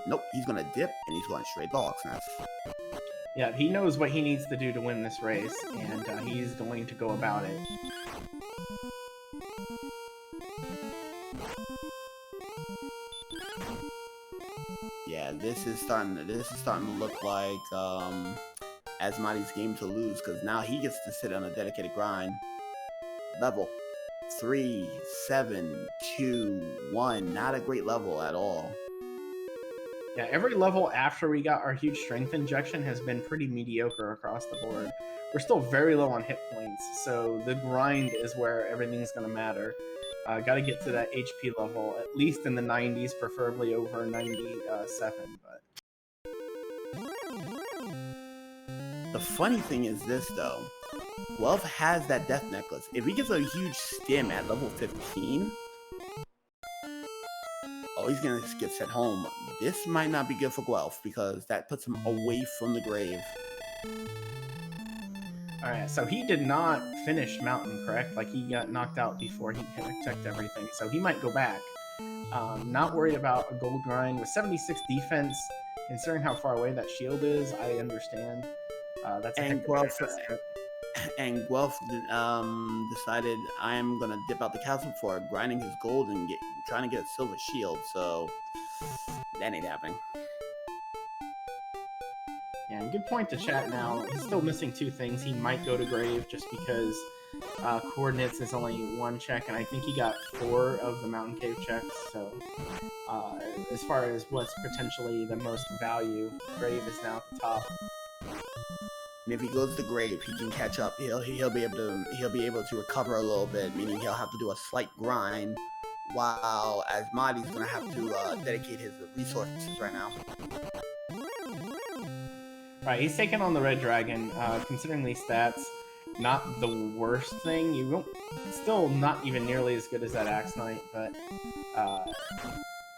nope, he's going to dip, and he's going straight to Hawk's Nest. Yeah, he knows what he needs to do to win this race, and he's going to go about it. Yeah, this is starting to look like Asmadi's game to lose, because now he gets to sit on a dedicated grind. Level 3, 7, 2, 1. Not a great level at all. Yeah, every level after we got our huge strength injection has been pretty mediocre across the board. We're still very low on hit points, so the grind is where everything's going to matter. Got to get to that HP level, at least in the 90s, preferably over 97. But the funny thing is this, though. Guelph has that Death Necklace. If he gets a huge stim at level 15, oh, he's going to get sent home. This might not be good for Guelph, because that puts him away from the grave. Alright, so he did not finish Mountain, correct? Like, he got knocked out before he checked everything, so he might go back. Not worried about a gold grind. With 76 defense, considering how far away that shield is, I understand. That's and Guelph decided, I am going to dip out the castle for grinding his gold and trying to get a silver shield, so that ain't happening. Yeah, and good point to chat now. He's still missing 2 things. He might go to Grave just because coordinates is only 1 check, and I think he got 4 of the Mountain Cave checks, so as far as what's potentially the most value, Grave is now at the top. And if he goes to Grave, he can catch up. He'll be able to recover a little bit, meaning he'll have to do a slight grind, while Asmadi's gonna have to dedicate his resources right now. Right, he's taking on the Red Dragon. Considering these stats, not the worst thing. You won't, still not even nearly as good as that Axe Knight, but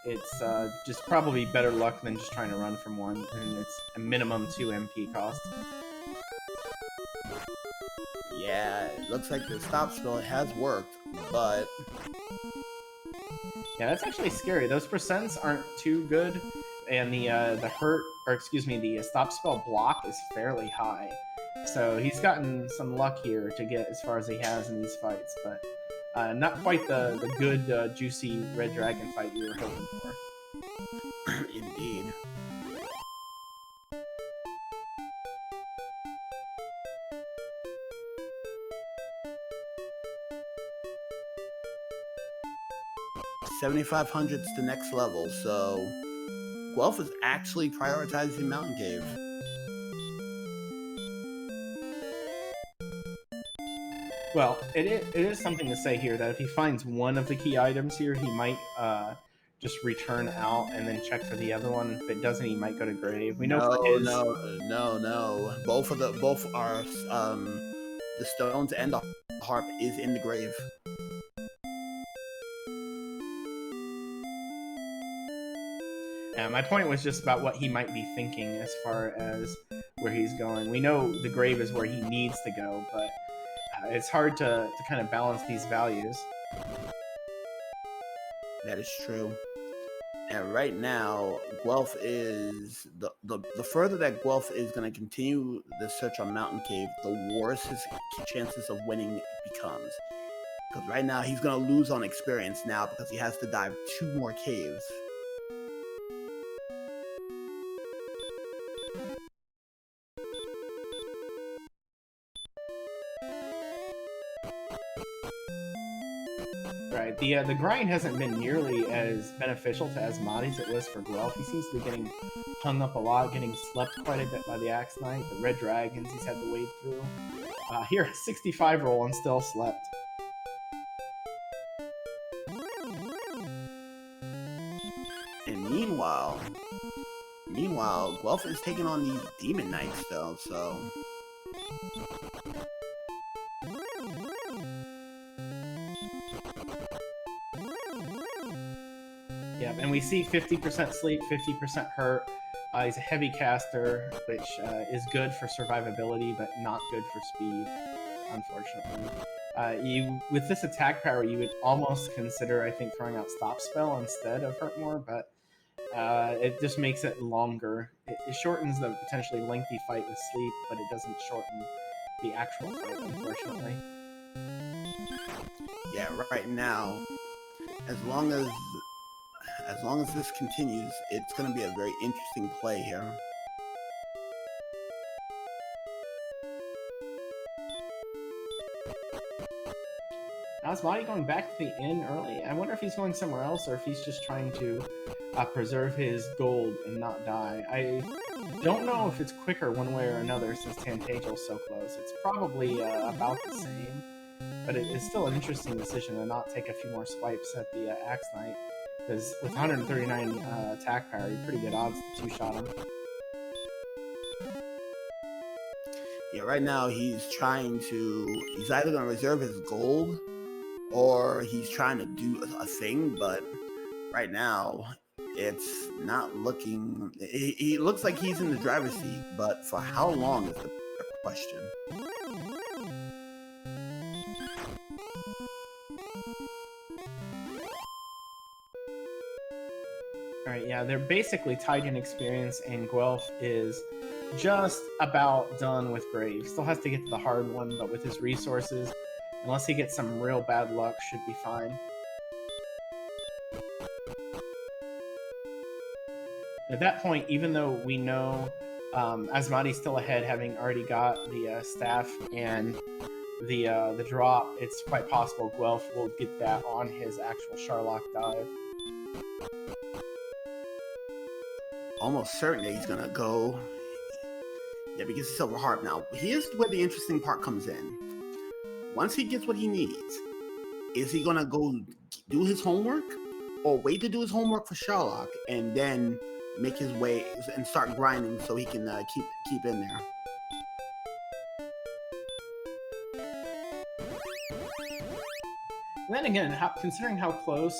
it's just probably better luck than just trying to run from one, and it's a minimum 2 MP cost. Yeah, it looks like the stop spell has worked, but yeah, that's actually scary. Those percents aren't too good, and the hurt, or excuse me, the stop spell block is fairly high. So he's gotten some luck here to get as far as he has in these fights, but not quite the good, juicy Red Dragon fight you were hoping for. Indeed. $7,500's the next level, so Guelph is actually prioritizing Mountain Cave. Well, it is something to say here that if he finds one of the key items here, he might just return out and then check for the other one. If it doesn't, he might go to Grave. We know No. Both are the stones and the harp is in the grave. Yeah, my point was just about what he might be thinking as far as where he's going. We know the grave is where he needs to go, but it's hard to kind of balance these values. That is true. And right now, Guelph is the further that Guelph is going to continue the search on Mountain Cave, the worse his chances of winning becomes. Because right now he's going to lose on experience now because he has to dive 2 more caves. Right. The grind hasn't been nearly as beneficial to Asmadi as it was for Guelph. He seems to be getting hung up a lot, getting slept quite a bit by the Axe Knight, the Red Dragons he's had to wade through. Here, 65 roll and still slept. And meanwhile, Guelph is taking on these Demon Knights though, so... Yeah, and we see 50% sleep, 50% hurt. He's a heavy caster, which is good for survivability, but not good for speed, unfortunately. With this attack power, you would almost consider, I think, throwing out Stop Spell instead of Hurt More, but it just makes it longer. It shortens the potentially lengthy fight with sleep, but it doesn't shorten the actual fight, unfortunately. Yeah, right now, as long as this continues, it's going to be a very interesting play here. Now is Asmadi going back to the inn early? I wonder if he's going somewhere else or if he's just trying to preserve his gold and not die. I don't know if it's quicker one way or another since Tantagel's so close. It's probably about the same, but it is still an interesting decision to not take a few more swipes at the Axe Knight, because with 139 attack power, you're pretty good odds to two-shot him. Yeah, right now he's either going to reserve his gold or he's trying to do a thing, but right now it's not looking... He looks like he's in the driver's seat, but for how long is the question. Alright, yeah, they're basically tied in experience, and Guelph is just about done with Grave. Still has to get to the hard one, but with his resources, unless he gets some real bad luck, should be fine. At that point, even though we know Asmadi's still ahead, having already got the staff and the drop, it's quite possible Guelph will get that on his actual Sharlock dive. Almost certain that he's gonna go. Yeah, because it's Silver Harp now. Here's where the interesting part comes in. Once he gets what he needs, is he gonna go do his homework, or wait to do his homework for Sharlock and then make his way and start grinding so he can keep in there? And then again, considering how close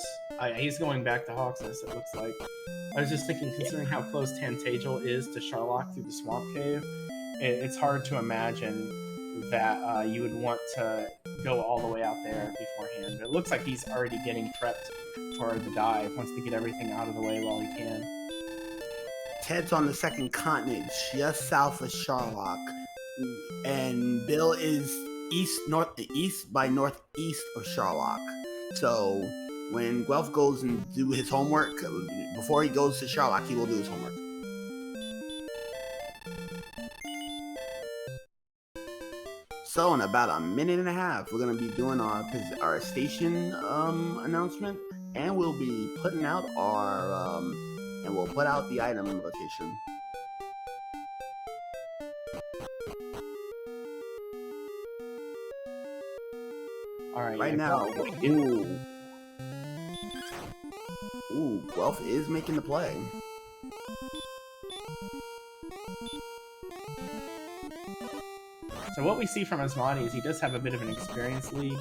he's going back to Hawksness, it looks like. I was just thinking, considering how close Tantagel is to Sharlock through the Swamp Cave, it's hard to imagine that you would want to go all the way out there beforehand. But it looks like he's already getting prepped for the dive, wants to get everything out of the way while he can. Ted's on the second continent, just south of Sharlock, and Bill is east by northeast of Sharlock. So when Guelph goes and do his homework, before he goes to Sharlock, he will do his homework. So in about a minute and a half, we're going to be doing our station announcement, and we'll be putting out and we'll put out the item location. Alright, right now, Guelph is making the play. So what we see from Asmadi is he does have a bit of an experience lead.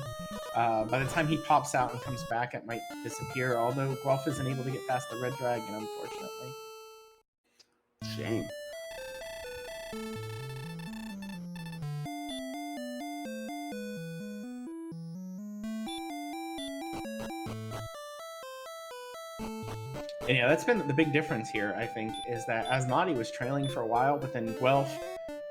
By the time he pops out and comes back, it might disappear, although Guelph isn't able to get past the Red Dragon, unfortunately. Shame. And yeah, that's been the big difference here, I think, is that Asmadi was trailing for a while, but then Guelph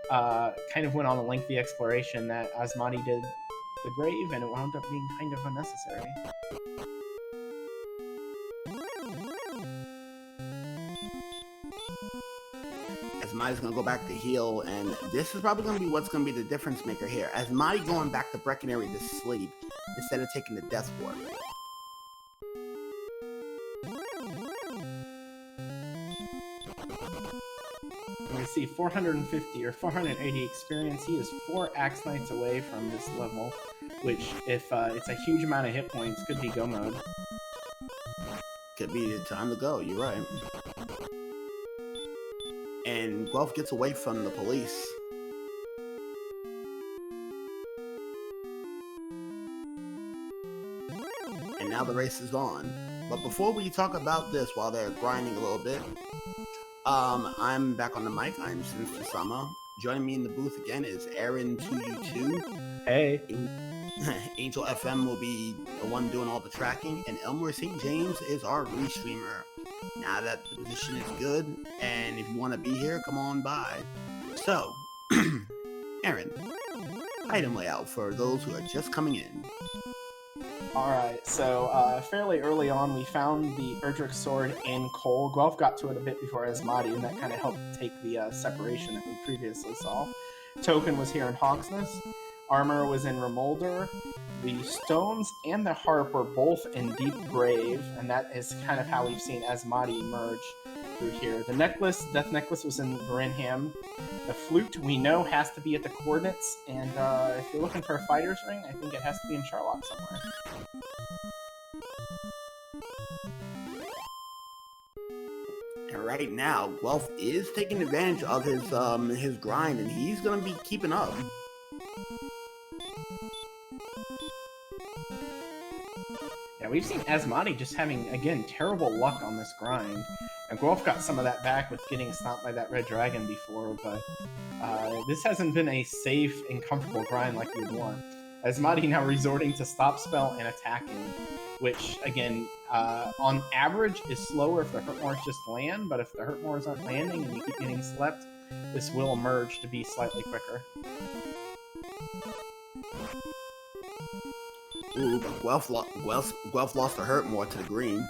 kind of went on a lengthy exploration that Asmadi did the grave, and it wound up being kind of unnecessary. Asmadi's gonna go back to heal, and this is probably gonna be what's gonna be the difference maker here. Asmadi going back to Breckenary to sleep instead of taking the death ward. We see 450 or 480 experience. He is 4 Axe Knights away from this level, which, if it's a huge amount of hit points, could be go mode. Could be the time to go, you're right. And Guelph gets away from the police. And now the race is on. But before we talk about this while they're grinding a little bit, I'm back on the mic. I'm Sinister Sama. Joining me in the booth again is Aaron2U2. Hey. Angel FM will be the one doing all the tracking, and Elmer St. James is our restreamer. Now that the position is good, and if you want to be here, come on by. So, Aaron, item layout for those who are just coming in. Alright, so fairly early on we found the Erdrick Sword in Cole. Guelph got to it a bit before Asmadi, and that kind of helped take the separation that we previously saw. Token was here in Hawksness. Armor was in Remolder. The stones and the harp were both in Deep Grave, and that is kind of how we've seen Asmadi emerge through here. The necklace, Death Necklace, was in Varinham. The flute, we know, has to be at the coordinates, and if you're looking for a fighter's ring, I think it has to be in Charlock somewhere. And right now, Guelph is taking advantage of his grind, and he's gonna be keeping up. Yeah, we've seen Asmadi just having, again, terrible luck on this grind. And Guelph got some of that back with getting stomped by that red dragon before, but this hasn't been a safe and comfortable grind like we'd want. Asmadi now resorting to stop spell and attacking, which, again, on average is slower if the Hurtmores just land, but if the Hurtmores aren't landing and you keep getting slept, this will emerge to be slightly quicker. Ooh, but Guelph lost the Hurtmore to the green.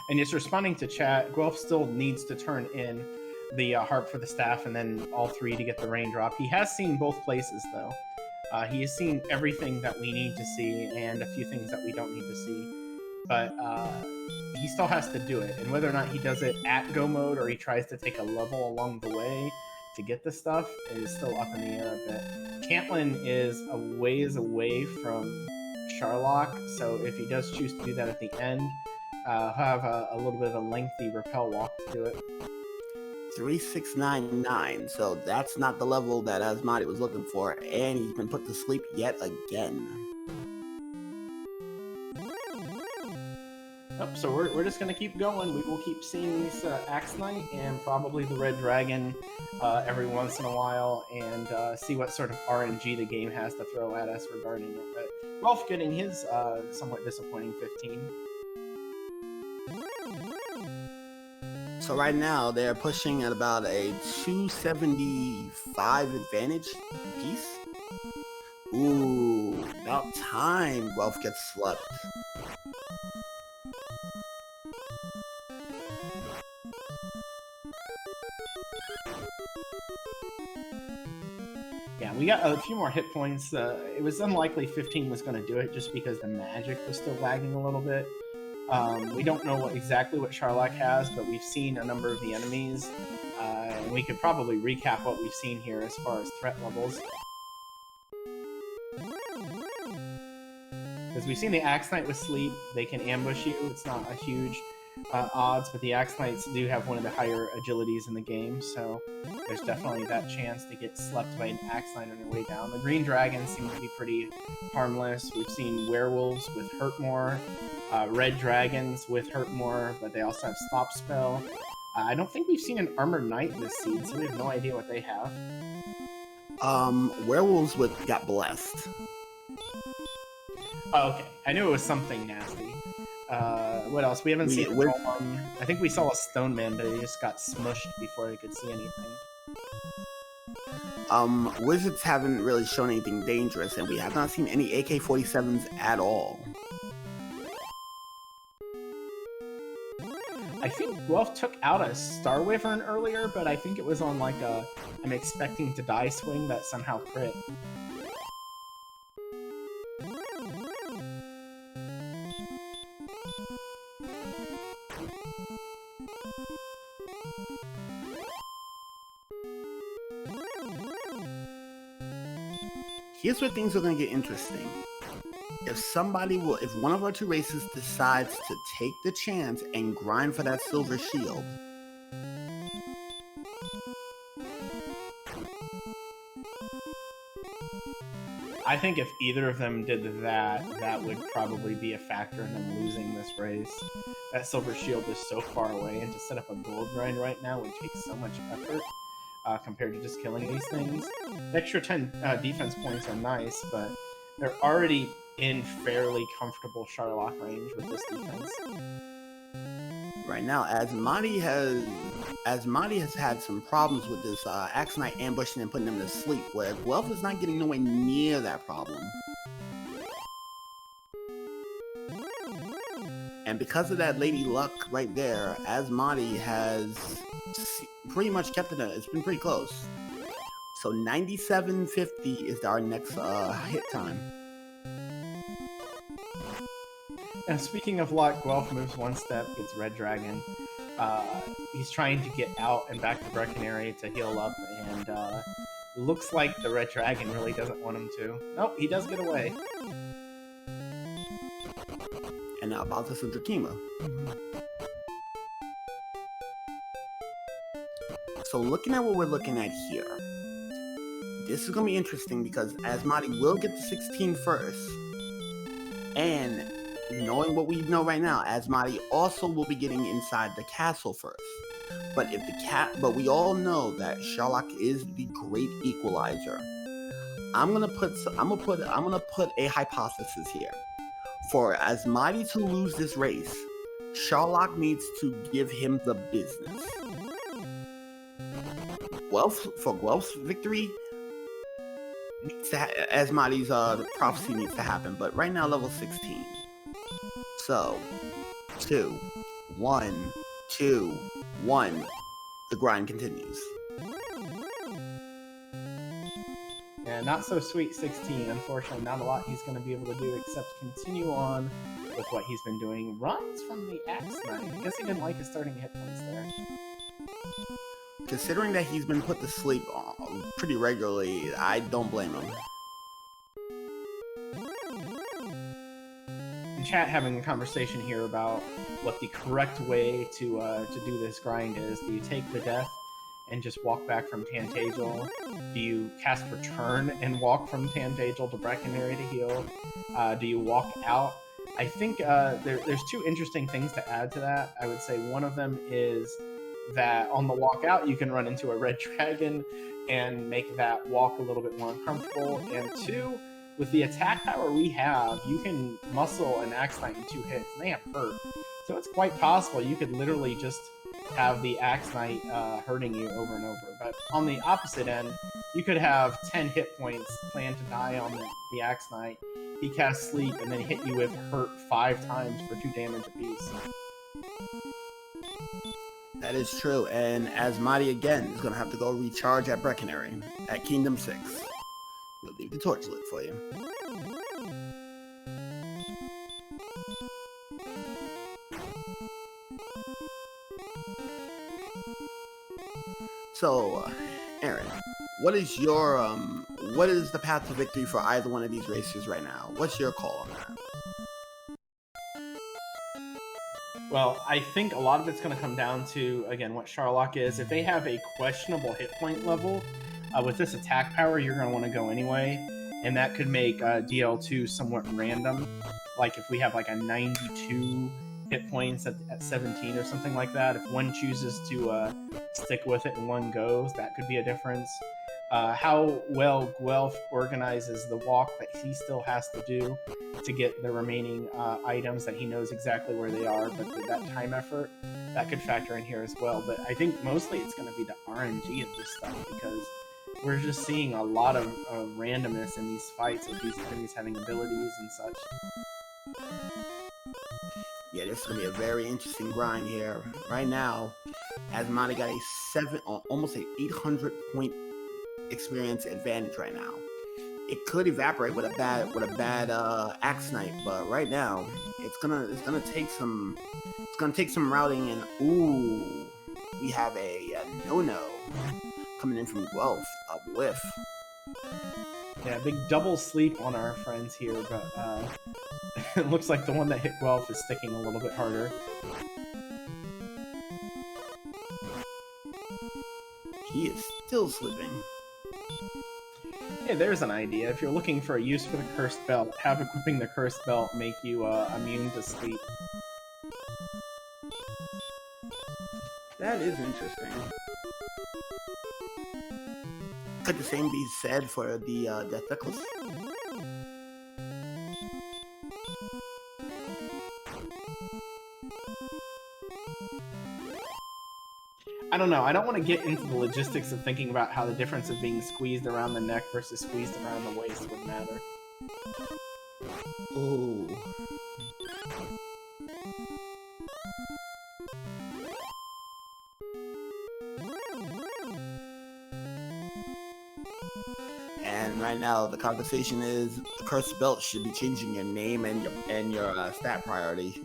And just responding to chat, Guelph still needs to turn in the harp for the staff and then all 3 to get the raindrop. He has seen both places, though. He has seen everything that we need to see and a few things that we don't need to see. But he still has to do it. And whether or not he does it at go mode or he tries to take a level along the way to get the stuff is still up in the air a bit. Cantlin is a ways away from Charlock, so if he does choose to do that at the end, he'll have a little bit of a lengthy rappel walk to do it. 3699, so that's not the level that Asmadi was looking for, and he's been put to sleep yet again. Oh, so we're just going to keep going. We will keep seeing this Axe Knight and probably the Red Dragon every once in a while, and see what sort of RNG the game has to throw at us regarding it. But Guelph getting his somewhat disappointing 15. So right now, they're pushing at about a 275 advantage piece. Ooh, about time Guelph gets slept. Yeah, we got a few more hit points. It was unlikely 15 was going to do it just because the magic was still lagging a little bit. We don't know exactly what Charlock has, but we've seen a number of the enemies, and we could probably recap what we've seen here as far as threat levels. Because we've seen the Axe Knight with sleep, they can ambush you. It's not a huge odds, but the Axe Knights do have one of the higher agilities in the game, so there's definitely that chance to get slept by an Axe Knight on your way down. The Green Dragons seem to be pretty harmless. We've seen werewolves with Hurtmore, red dragons with Hurtmore, but they also have Stop Spell. I don't think we've seen an Armored Knight in this seed, so we have no idea what they have. Werewolves got blessed. Oh, okay. I knew it was something nasty. What else? We haven't seen a golem. I think we saw a stone man, but he just got smushed before he could see anything. Wizards haven't really shown anything dangerous, and we have not seen any AK-47s at all. I think Guelph took out a Star Wyvern earlier, but I think it was on like a I'm expecting to die swing that somehow crit. Here's where things are going to get interesting. If one of our two races decides to take the chance and grind for that silver shield, I think if either of them did that, that would probably be a factor in them losing this race. That silver shield is so far away, and to set up a gold grind right now would take so much effort compared to just killing these things. The extra 10 defense points are nice, but they're already in fairly comfortable Sharlock range with this defense. Right now, Asmadi has had some problems with this Axe Knight ambushing and putting him to sleep, where Guelph is not getting nowhere near that problem. And because of that Lady Luck right there, Asmadi has pretty much kept it. It's been pretty close. So 97.50 is our next hit time. And speaking of luck, Guelph moves one step, gets Red Dragon. He's trying to get out and back to Breckenary to heal up, and looks like the Red Dragon really doesn't want him to. Nope, he does get away. And now about this with Drakima. So looking at what we're looking at here, this is going to be interesting because Asmadi will get the 16 first. And knowing what we know right now, Asmadi also will be getting inside the castle first. But we all know that Sharlock is the great equalizer. I'm gonna put a hypothesis here. For Asmadi to lose this race, Sharlock needs to give him the business. For Guelph's victory, Asmadi's prophecy needs to happen. But right now, level 16. So, 2, 1, 2, 1. The grind continues. Yeah, not so sweet 16. Unfortunately, not a lot he's going to be able to do except continue on with what he's been doing. Runs from the Axe Knight. I guess he didn't like his starting hit points there. Considering that he's been put to sleep pretty regularly, I don't blame him. In chat, having a conversation here about what the correct way to do this grind is. Do you take the death and just walk back from Tantagel? Do you cast Return and walk from Tantagel to Breckenary to heal? Do you walk out? I think there's two interesting things to add to that. I would say one of them is that on the walk out, you can run into a Red Dragon and make that walk a little bit more uncomfortable. And two, with the attack power we have, you can muscle an Axe Knight in 2 hits, and they have hurt. So it's quite possible you could literally just have the Axe Knight hurting you over and over. But on the opposite end, you could have 10 hit points, plan to die on the Axe Knight. He casts Sleep and then hit you with Hurt 5 times for 2 damage apiece. That is true, and Asmadi again is going to have to go recharge at Breckenary, at Kingdom 6. We'll leave the torch lit for you. So, Aaron, what is the path to victory for either one of these races right now? What's your call on that? Well, I think a lot of it's going to come down to, again, what Sharlock is. If they have a questionable hit point level, with this attack power, you're going to want to go anyway, and that could make DL2 somewhat random. Like if we have like a 92 hit points at 17 or something like that, if one chooses to stick with it and one goes, that could be a difference. How well Guelph organizes the walk that he still has to do to get the remaining items that he knows exactly where they are, but that time effort, that could factor in here as well. But I think mostly it's going to be the RNG of this stuff, because we're just seeing a lot of randomness in these fights with these enemies having abilities and such. Yeah, this is gonna be a very interesting grind here. Right now, Asmadi got a almost an 800 point experience advantage right now. It could evaporate with a bad axe knight, but right now it's gonna take some routing. And ooh, we have a no coming in from Guelph, a whiff. Yeah, big double sleep on our friends here, but it looks like the one that hit Guelph is sticking a little bit harder. He is still sleeping. Hey, there's an idea. If you're looking for a use for the Cursed Belt, have equipping the Cursed Belt make you immune to sleep. That is interesting. Could the same be said for the Death Necklace? I don't know. I don't want to get into the logistics of thinking about how the difference of being squeezed around the neck versus squeezed around the waist would matter. Oh. And right now, the conversation is the Cursed Belt should be changing your name and your stat priority.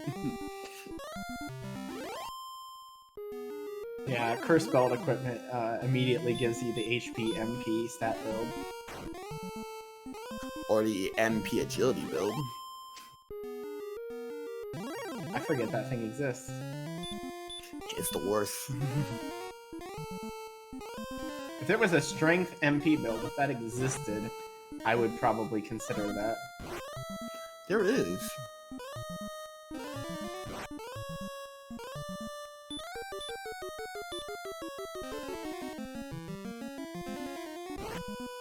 Yeah, Cursed Belt equipment immediately gives you the HP MP stat build. Or the MP agility build. I forget that thing exists. It's the worst. If there was a strength MP build, if that existed, I would probably consider that. There is.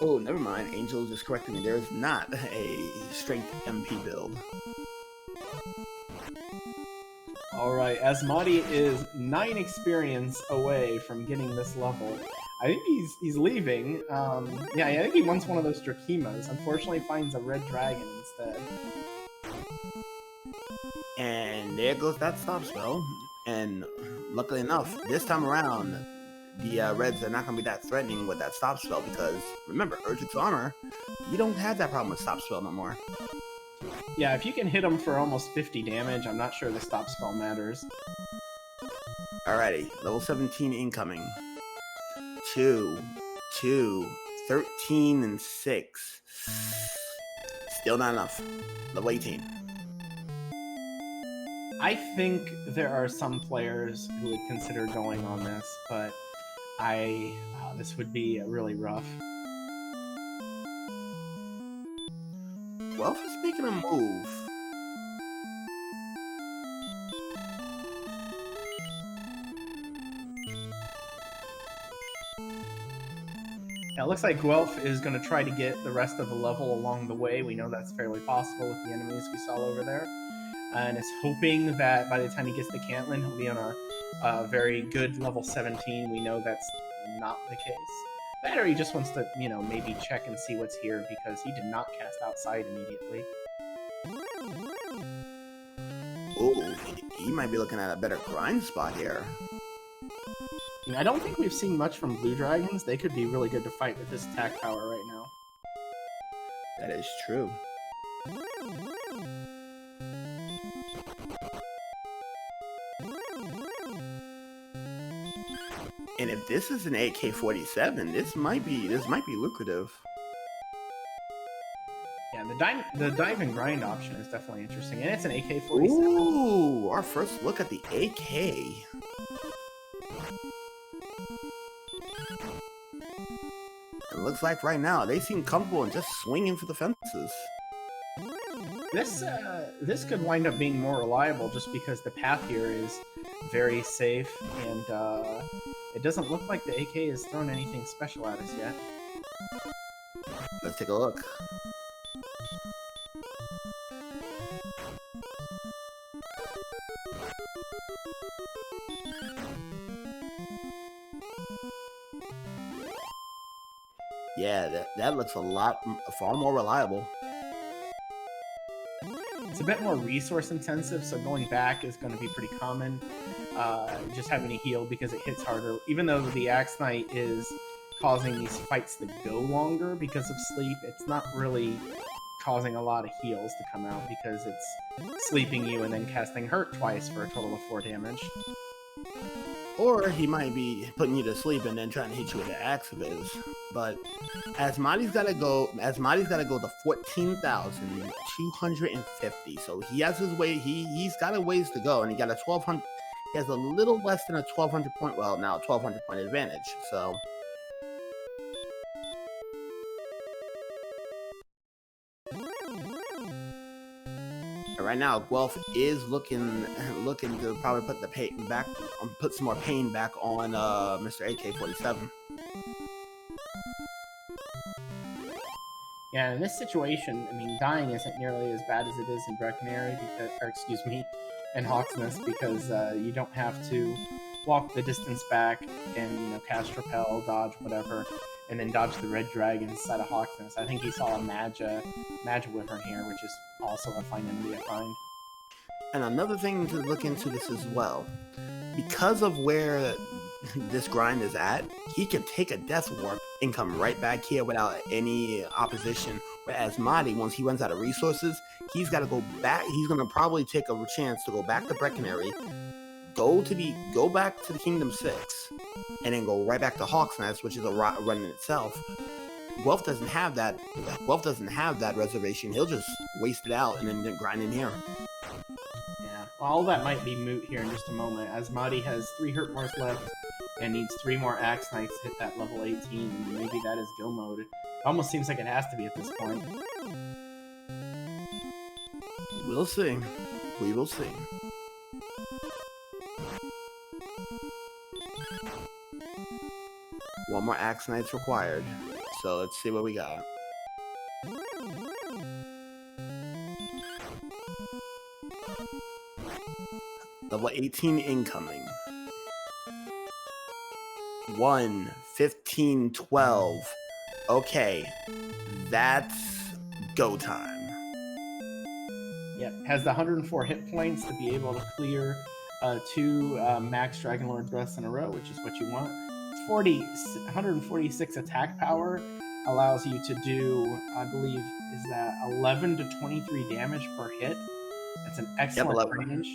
Oh, never mind. Angel is correcting me. There is not a strength MP build. Alright, Asmadi is 9 experience away from getting this level. I think he's leaving. Yeah, I think he wants one of those Drakimas. Unfortunately, finds a red dragon instead. And there goes that stop spell. And luckily enough, this time around, the Reds are not going to be that threatening with that stop spell, because remember, Urgix Armor, you don't have that problem with stop spell no more. Yeah, if you can hit him for almost 50 damage, I'm not sure the stop spell matters. Alrighty, level 17 incoming. 2, 13, and 6. Still not enough. Level 18. I think there are some players who would consider going on this, but this would be really rough. Guelph is making a move. Yeah, it looks like Guelph is going to try to get the rest of the level along the way. We know that's fairly possible with the enemies we saw over there. And is hoping that by the time he gets to Cantlin, he'll be on a very good level 17. We know that's not the case. That, or he just wants to, maybe check and see what's here, because he did not cast outside immediately. Oh, he might be looking at a better grind spot here. I don't think we've seen much from Blue Dragons. They could be really good to fight with this attack power right now. That is true. And if this is an AK-47, this might be lucrative. Yeah, the dive and grind option is definitely interesting, and it's an AK-47. Ooh, our first look at the AK. It looks like right now they seem comfortable in just swinging for the fences. This could wind up being more reliable just because the path here is very safe, and it doesn't look like the AK has thrown anything special at us yet. Let's take a look. Yeah, that looks far more reliable. It's a bit more resource intensive, so going back is going to be pretty common. Just having to heal because it hits harder. Even though the Axe Knight is causing these fights to go longer because of sleep, it's not really causing a lot of heals to come out because it's sleeping you and then casting Hurt twice for a total of 4 damage. Or he might be putting you to sleep and then trying to hit you with the axe of his. But Asmadi's gotta go to 14,250. So he has his way. He's got a ways to go, and he got a 1,200. He has a little less than a 1,200 point. Well, now 1,200 point advantage. So. Right now, Guelph is looking to probably put the pain back, put some more pain back on Mr. AK-47. Yeah, in this situation, I mean, dying isn't nearly as bad as it is in Breckenary, in Hawksness, because you don't have to walk the distance back and cast repel, dodge, whatever, and then dodge the red dragon inside of Hawksness. I think he saw a Magia Wyvern here, which is also a fine enemy to find. And another thing to look into this as well, because of where this grind is at, he can take a Death Warp and come right back here without any opposition. Whereas Asmadi, once he runs out of resources, he's got to go back. He's going to probably take a chance to go back to Breckenary, go back to the Kingdom 6, and then go right back to Hawksnest, which is a run in itself. Guelph doesn't have that. Guelph doesn't have that reservation. He'll just waste it out and then grind in here. Yeah, all that might be moot here in just a moment. Asmadi has 3 hurt bars left and needs 3 more Axe Knights to hit that level 18. And maybe that is go mode. It almost seems like it has to be at this point. We'll see. We will see. One more Axe Knights required. So let's see what we got. Level 18 incoming. 1, 15, 12. Okay, that's go time. Yep, has the 104 hit points to be able to clear 2 max Dragonlord thrusts in a row, which is what you want. 146 attack power allows you to do, I believe, is that 11 to 23 damage per hit. That's an excellent range.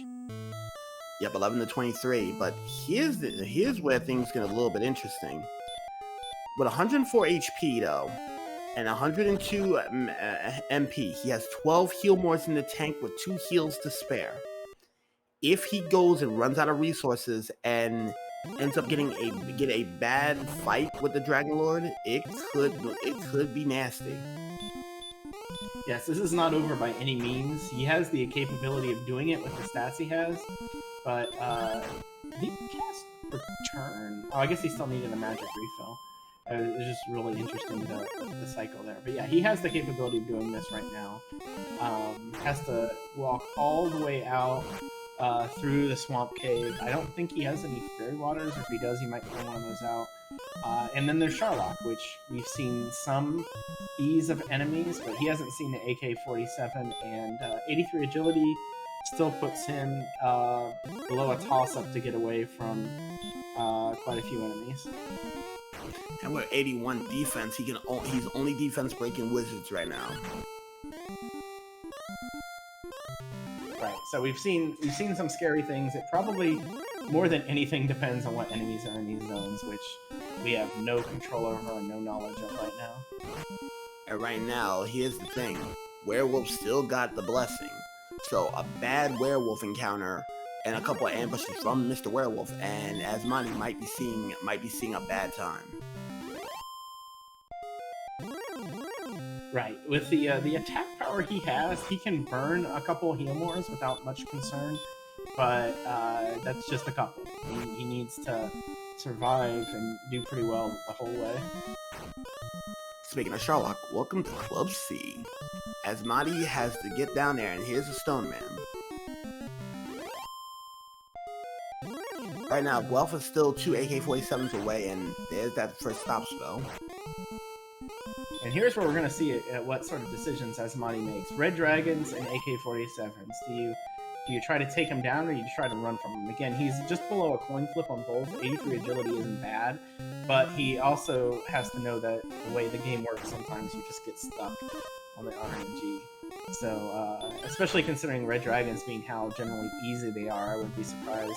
Yep, 11 to 23. But here's where things get a little bit interesting. With 104 HP though, and 102 MP, he has 12 heal mores in the tank with 2 heals to spare. If he goes and runs out of resources and ends up getting a bad fight with the Dragonlord, it could be nasty. Yes, this is not over by any means. He has the capability of doing it with the stats he has, but did he cast Return? Oh, I guess he still needed a magic refill. It was just really interesting the cycle there. But yeah, he has the capability of doing this right now. Has to walk all the way out through the swamp cave. I don't think he has any fairy waters, or if he does, he might pull one of those out. And then there's Sharlock, which we've seen some ease of enemies, but he hasn't seen the AK-47, and 83 agility still puts him below a toss-up to get away from quite a few enemies. And with 81 defense, he's only defense breaking wizards right now. Right. So we've seen some scary things. It probably more than anything depends on what enemies are in these zones, which we have no control over and no knowledge of right now. And right now, here's the thing: werewolf still got the blessing. So a bad werewolf encounter and a couple of ambushes from Mr. Werewolf, and Asmadi might be seeing a bad time. Right. With the attack power he has, he can burn a couple heal mores without much concern, but that's just a couple. He needs to survive and do pretty well the whole way. Speaking of Sharlock, welcome to Club C. Asmadi has to get down there, and here's the Stone Man. Right now, Guelph is still 2 AK-47s away, and there's that first stop spell. And here's where we're going to see what sort of decisions Asmadi makes. Red Dragons and AK-47s. Do you try to take him down, or you try to run from him? Again, he's just below a coin flip on both. 83 agility isn't bad, but he also has to know that the way the game works, sometimes you just get stuck on the RNG. So, especially considering Red Dragons being how generally easy they are, I wouldn't be surprised.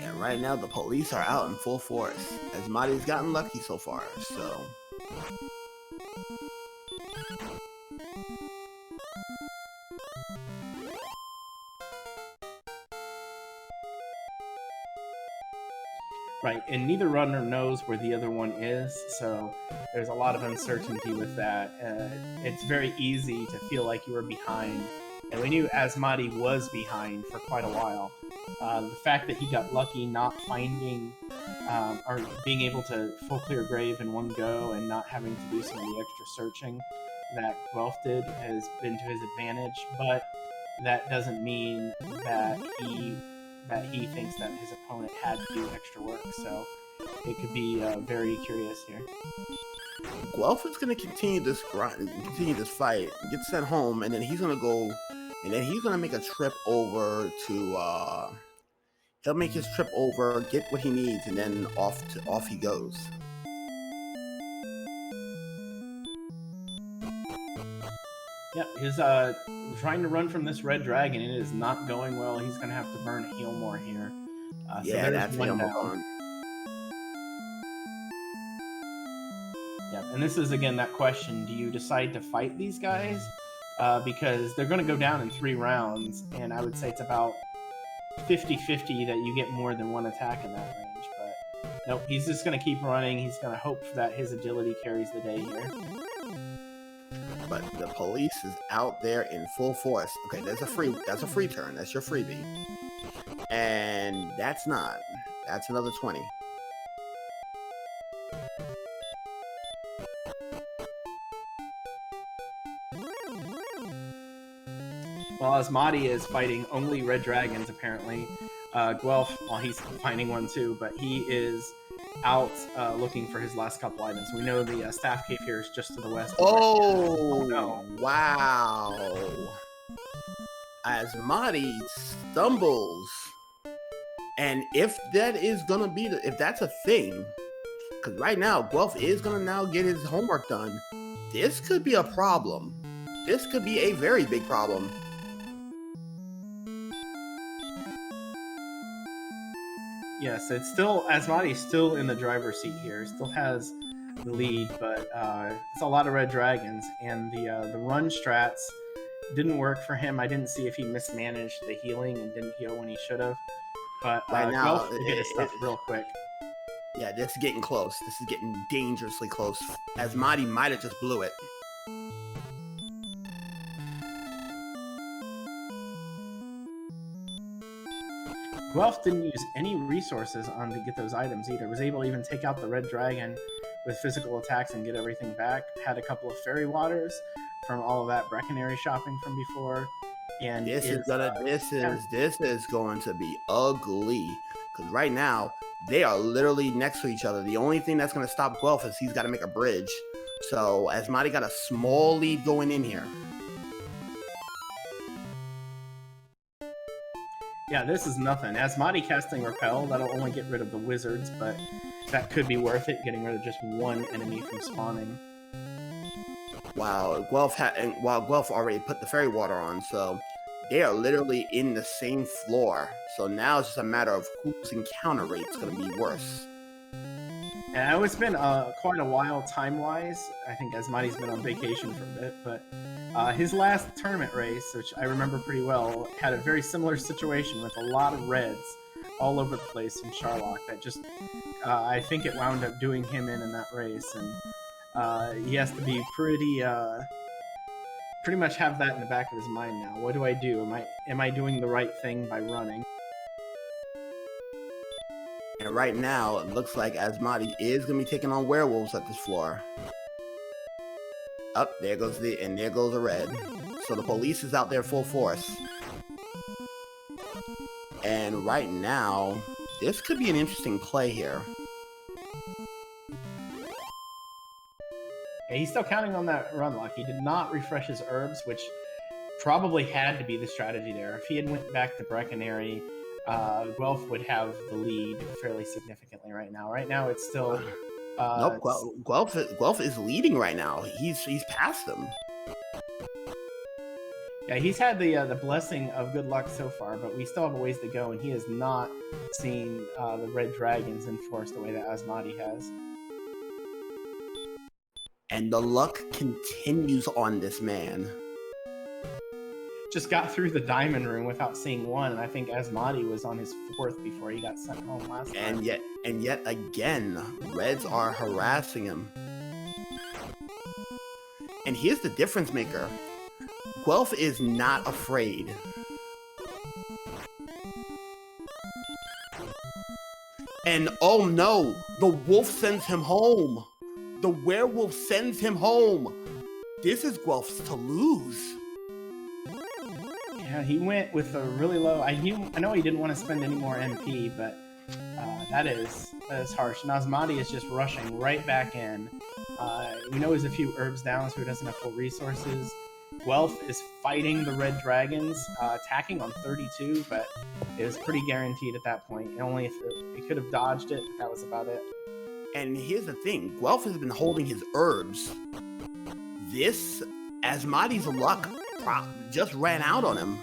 And right now, the police are out in full force. Asmadi's gotten lucky so far, so... Right, and neither runner knows where the other one is, so there's a lot of uncertainty with that. It's very easy to feel like you were behind, and we knew Asmadi was behind for quite a while. The fact that he got lucky not finding, or being able to full clear grave in one go and not having to do some of the extra searching that Guelph did has been to his advantage, but that doesn't mean that he thinks that his opponent had to do extra work, so it could be very curious here. Guelph is going to continue this grind, continue this fight, get sent home, and then he's going to go, and then he's going to make a trip over to, he'll make his trip over, get what he needs, and then off he goes. Yep, he's trying to run from this Red Dragon. It is not going well. He's going to have to burn a heal more here. Yeah, that's one down. gone. Yep, and this is, again, that question. Do you decide to fight these guys? Because they're going to go down in 3 rounds, and I would say it's about 50-50 that you get more than one attack in that range. But nope, he's just going to keep running. He's going to hope that his agility carries the day here. But the police is out there in full force. Okay, that's a free turn. That's your freebie. And that's not. That's another 20. Well, Asmadi is fighting only Red Dragons, apparently. Guelph, well, he's finding one too, but he is out looking for his last couple items. We know the staff cave here is just to the west. Oh, no. Wow. Asmadi stumbles. And if that is going to be, if that's a thing, because right now, Guelph is going to now get his homework done, this could be a problem. This could be a very big problem. Yes, it's still, Asmadi's still in the driver's seat here. Still has the lead, but it's a lot of Red Dragons, and the run strats didn't work for him. I didn't see if he mismanaged the healing and didn't heal when he should have. But right now, Guelph will get his stuff real quick. Yeah, this is getting close. This is getting dangerously close. Asmadi might have just blew it. Guelph didn't use any resources on to get those items either. Was able to even take out the Red Dragon with physical attacks and get everything back. Had a couple of fairy waters from all of that Breckenary shopping from before. And this is going to be ugly, because right now they are literally next to each other. The only thing that's going to stop Guelph is he's got to make a bridge. So Asmadi got a small lead going in here. Yeah, this is nothing. Asmadi casting Repel, that'll only get rid of the wizards, but that could be worth it, getting rid of just one enemy from spawning. While Guelph already put the fairy water on, so they are literally in the same floor. So now it's just a matter of whose encounter rate's going to be worse. And I know it's been quite a while time-wise. I think Asmadi's been on vacation for a bit, but his last tournament race, which I remember pretty well, had a very similar situation with a lot of reds all over the place in Charlock. That just, I think it wound up doing him in that race, and he has to be pretty much have that in the back of his mind now. What do I do? Am I doing the right thing by running? And right now, it looks like Asmadi is going to be taking on werewolves at this floor. Up, there goes the red. So the police is out there full force. And right now, this could be an interesting play here. Yeah, he's still counting on that run luck. He did not refresh his herbs, which probably had to be the strategy there. If he had went back to Breckenary, Guelph would have the lead fairly significantly right now. Right now, it's still... nope, Guelph is leading right now. He's past them. Yeah, he's had the blessing of good luck so far, but we still have a ways to go, and he has not seen the red dragons enforced the way that Asmadi has. And the luck continues on this man. Just got through the diamond room without seeing one, and I think Asmadi was on his 4th before he got sent home last time. And yet again, Reds are harassing him. And here's the difference maker. Guelph is not afraid. And oh no, the wolf sends him home. The werewolf sends him home. This is Guelph's to lose. Yeah, he went with a really low... I know he didn't want to spend any more MP, but that is harsh. And Asmadi is just rushing right back in. We know he's a few herbs down, so he doesn't have full resources. Guelph is fighting the red dragons, attacking on 32, but it was pretty guaranteed at that point. Only if he could have dodged it, but that was about it. And here's the thing, Guelph has been holding his herbs. This, Asmadi's luck just ran out on him.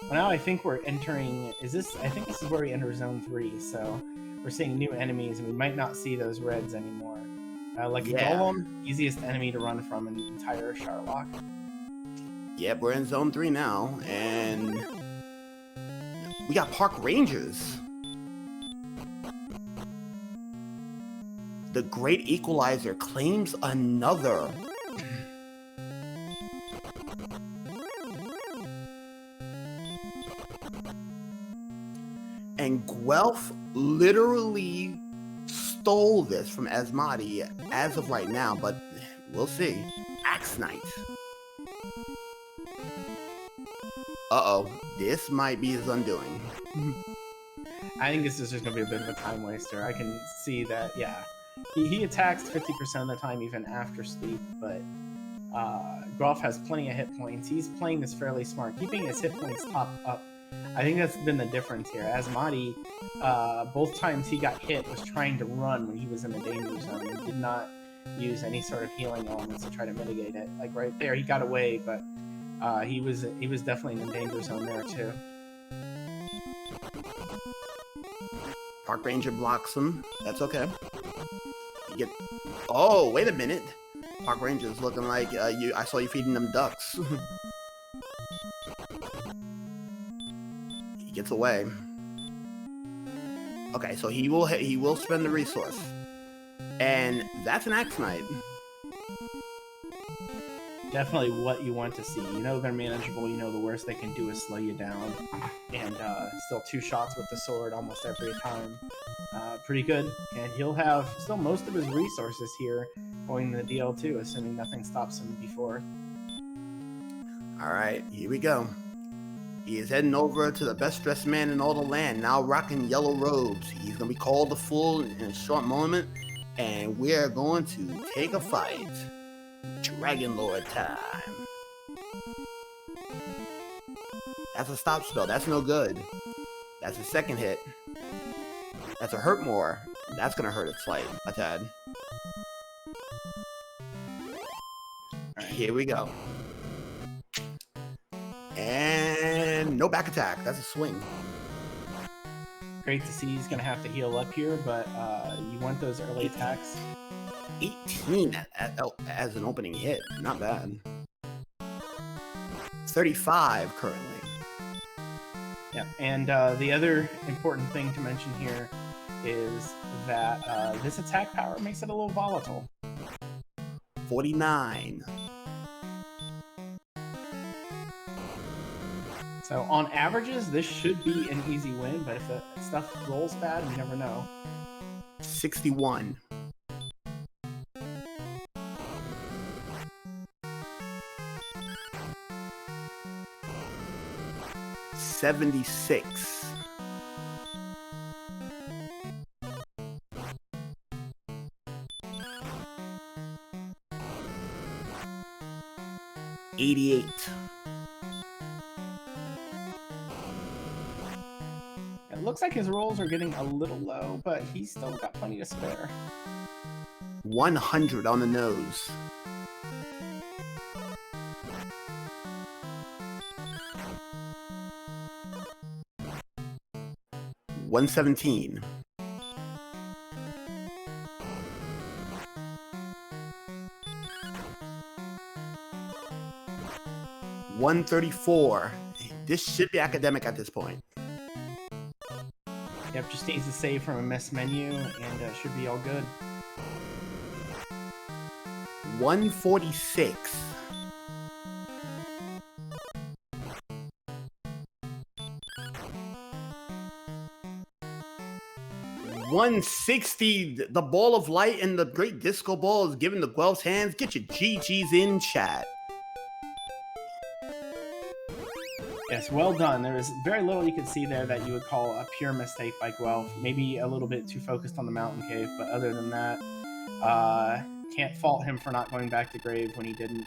Well, now I think we're entering, I think this is where we enter Zone 3, so we're seeing new enemies, and we might not see those reds anymore. Like a Golem, easiest enemy to run from in the entire Charlock. Yep, we're in Zone 3 now, and we got Park Rangers. The Great Equalizer claims another. And Guelph literally stole this from Asmadi as of right now, but we'll see. Axe Knight. Uh-oh, this might be his undoing. I think this is just going to be a bit of a time waster. I can see that, yeah. He attacks 50% of the time even after sleep, but Guelph has plenty of hit points. He's playing this fairly smart, keeping his hit points topped up. I think that's been the difference here. Asmadi, both times he got hit, was trying to run when he was in the danger zone and did not use any sort of healing elements to try to mitigate it. Like right there, he got away, but he was definitely in the danger zone there too. Park Ranger blocks him. That's okay. Oh, wait a minute. Park Ranger's looking like I saw you feeding them ducks. He gets away. Okay, so he will spend the resource. And that's an Axe Knight. Definitely what you want to see. You know they're manageable. You know the worst they can do is slow you down. And still 2 shots with the sword almost every time. Pretty good. And he'll have still most of his resources here going to the DL2, assuming nothing stops him before. Alright, here we go. He is heading over to the best dressed man in all the land, now rocking yellow robes. He's going to be called the fool in a short moment, and we're going to take a fight. Dragon Lord time. That's a stop spell. That's no good. That's a second hit. That's a hurt more. That's going to hurt it a tad. Alright, here we go. And no back attack. That's a swing. Great to see he's going to have to heal up here, but you want those early attacks. 18 as an opening hit. Not bad. 35 currently. Yeah, and the other important thing to mention here is that this attack power makes it a little volatile. 49. So on averages, this should be an easy win, but if the stuff rolls bad, you never know. 61. 76. 88. It looks like his rolls are getting a little low, but he's still got plenty to spare. 100 on the nose. 117. 134. This should be academic at this point. Yep, just needs to save from a miss menu, and should be all good. 146. 160. The ball of light and the great disco ball is given to Guelph's hands. Get your GGs in chat. Yes, well done. There was very little you could see there that you would call a pure mistake by Guelph. Maybe a little bit too focused on the mountain cave, but other than that, can't fault him for not going back to grave when he didn't.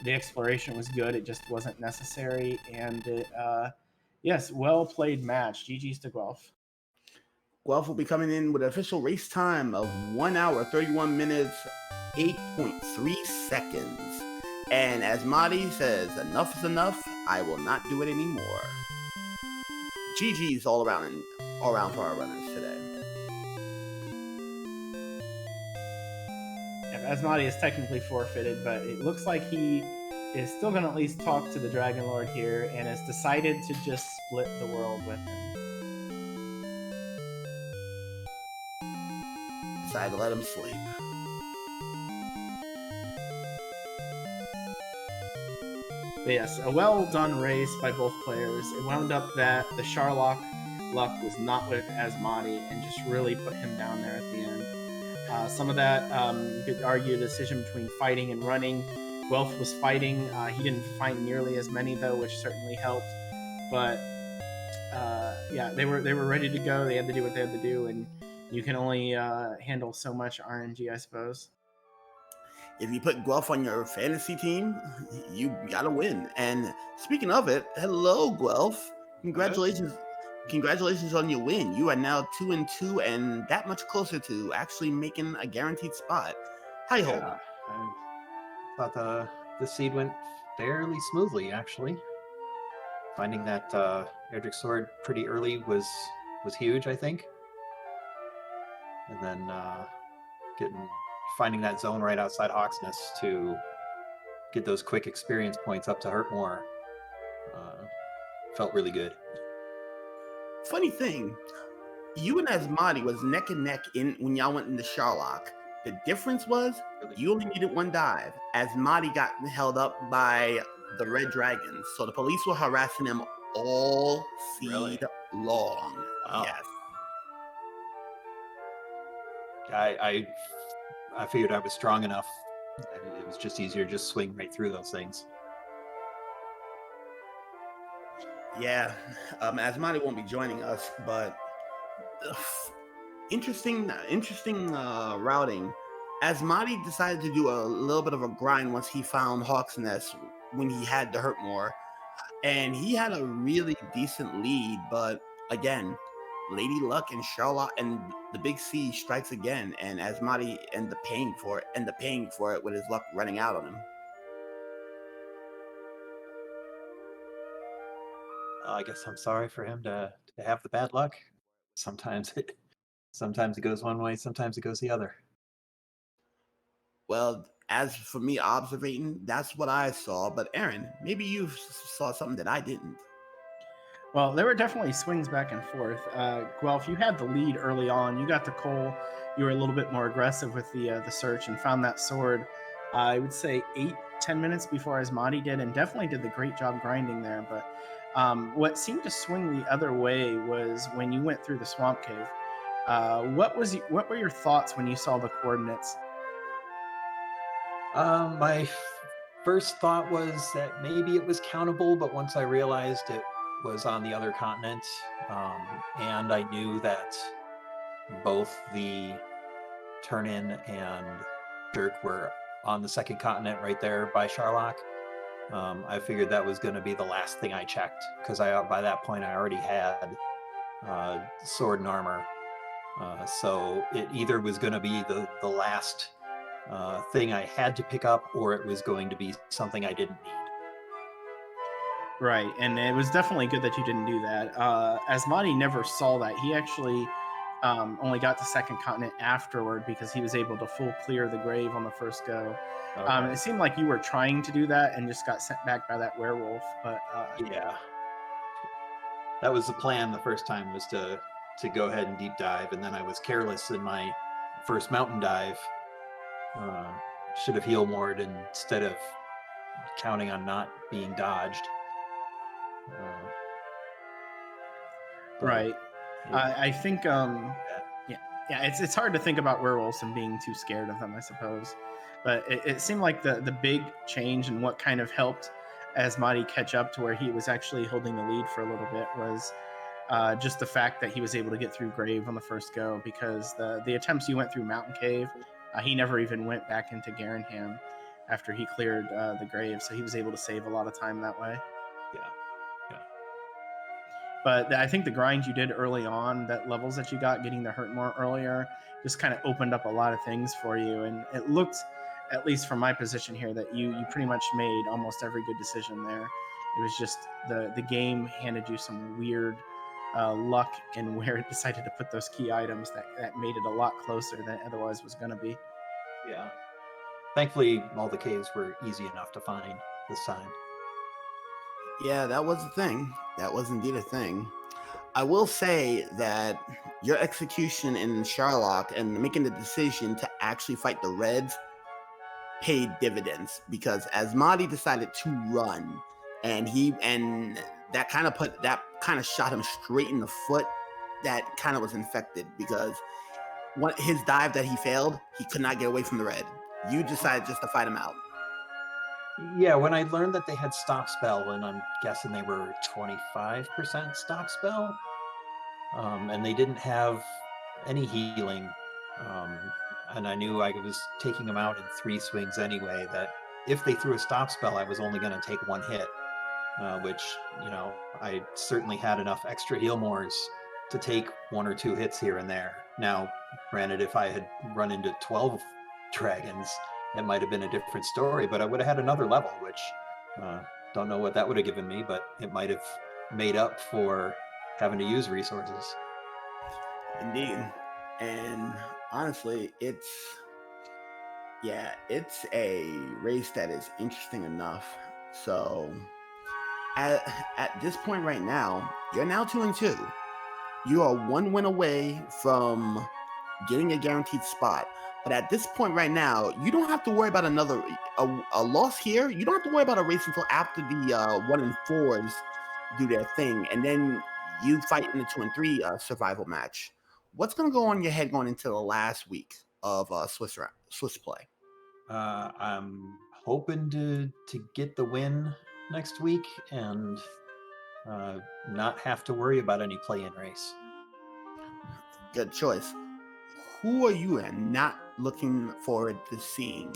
The exploration was good. It just wasn't necessary. And yes, well played match. GG's to Guelph. Guelph will be coming in with an official race time of 1 hour, 31 minutes, 8.3 seconds. And as Madi says, enough is enough. I will not do it anymore. GG's all around for our runners today. Yeah, Asmadi is technically forfeited, but it looks like he is still going to at least talk to the Dragon Lord here and has decided to just split the world with him. Decided to let him sleep. But yes, a well-done race by both players. It wound up that the Sharlock luck was not with Asmadi and just really put him down there at the end. Some of that, you could argue a decision between fighting and running. Guelph was fighting. He didn't find nearly as many, though, which certainly helped. But yeah, they were ready to go. They had to do what they had to do, and you can only handle so much RNG, I suppose. If you put Guelph on your fantasy team, you gotta win. And speaking of it, hello, Guelph. Congratulations. Congratulations on your win. You are now 2-2 and that much closer to actually making a guaranteed spot. How you holding? I thought the seed went fairly smoothly, actually. Finding that Erdrick Sword pretty early was huge, I think. And then finding that zone right outside Hawksness to get those quick experience points up to hurt more felt really good. Funny thing, you and Asmadi was neck and neck when y'all went into Sharlock. The difference was you only needed one dive. Asmadi got held up by the Red Dragons, so the police were harassing him all seed long. Wow. Yes. I figured I was strong enough. It was just easier to just swing right through those things. Yeah, Asmadi won't be joining us, but interesting routing. Asmadi decided to do a little bit of a grind once he found Hawk's Nest when he had to hurt more, and he had a really decent lead. But again, Lady Luck and Charlotte and the Big C strikes again, and Asmadi ended up paying for it with his luck running out on him. I guess I'm sorry for him to have the bad luck. Sometimes it goes one way, sometimes it goes the other. Well, as for me observing, that's what I saw. But Aaron, maybe you saw something that I didn't. Well, there were definitely swings back and forth. Guelph, you had the lead early on. You got the coal. You were a little bit more aggressive with the search and found that sword. I would say 8-10 minutes before Asmadi did, and definitely did the great job grinding there. But what seemed to swing the other way was when you went through the swamp cave. What were your thoughts when you saw the coordinates? My first thought was that maybe it was countable, but once I realized it was on the other continent, and I knew that both the Turn-In and Dirk were on the second continent right there by Sharlock. I figured that was going to be the last thing I checked, because by that point I already had sword and armor. So it either was going to be the last thing I had to pick up, or it was going to be something I didn't need. Right, and it was definitely good that you didn't do that. Asmadi never saw that. He actually only got to second continent afterward because he was able to full clear the grave on the first go. Okay. It seemed like you were trying to do that and just got sent back by that werewolf. But Yeah, that was the plan the first time, was to go ahead and deep dive, and then I was careless in my first mountain dive. Should have heal moored instead of counting on not being dodged. right, I think yeah, it's hard to think about werewolves and being too scared of them, I suppose. But it seemed like the big change and what kind of helped Asmadi catch up to where he was actually holding the lead for a little bit was just the fact that he was able to get through Grave on the first go, because the attempts you went through Mountain Cave, he never even went back into Garenham after he cleared the Grave, so he was able to save a lot of time that way. Yeah. But I think the grind you did early on, that levels that you got, getting the hurt more earlier, just kind of opened up a lot of things for you. And it looked, at least from my position here, that you pretty much made almost every good decision there. It was just the game handed you some weird luck in where it decided to put those key items that made it a lot closer than it otherwise was going to be. Yeah. Thankfully, all the caves were easy enough to find this time. Yeah, that was a thing. That was indeed a thing. I will say that your execution in Sherlock and making the decision to actually fight the Reds paid dividends, because Asmadi decided to run, and that kind of shot him straight in the foot. That kind of was infected, because his dive that he failed, he could not get away from the Red. You decided just to fight him out. Yeah, when I learned that they had stop spell, and I'm guessing they were 25% stop spell, and they didn't have any healing, and I knew I was taking them out in 3 swings anyway, that if they threw a stop spell, I was only going to take 1 hit, which, I certainly had enough extra heal mores to take 1 or 2 hits here and there. Now, granted, if I had run into 12 dragons, it might have been a different story, but I would have had another level, which don't know what that would have given me, but it might have made up for having to use resources. Indeed. And honestly, it's a race that is interesting enough. So at this point right now, you're now 2-2. You are 1 win away from getting a guaranteed spot. But at this point right now, you don't have to worry about a loss here. You don't have to worry about a race until after the 1 and 4s do their thing, and then you fight in the 2 and 3 survival match. What's going to go on in your head going into the last week of Swiss play? I'm hoping to get the win next week and not have to worry about any play-in race. Good choice. Who are you not looking forward to seeing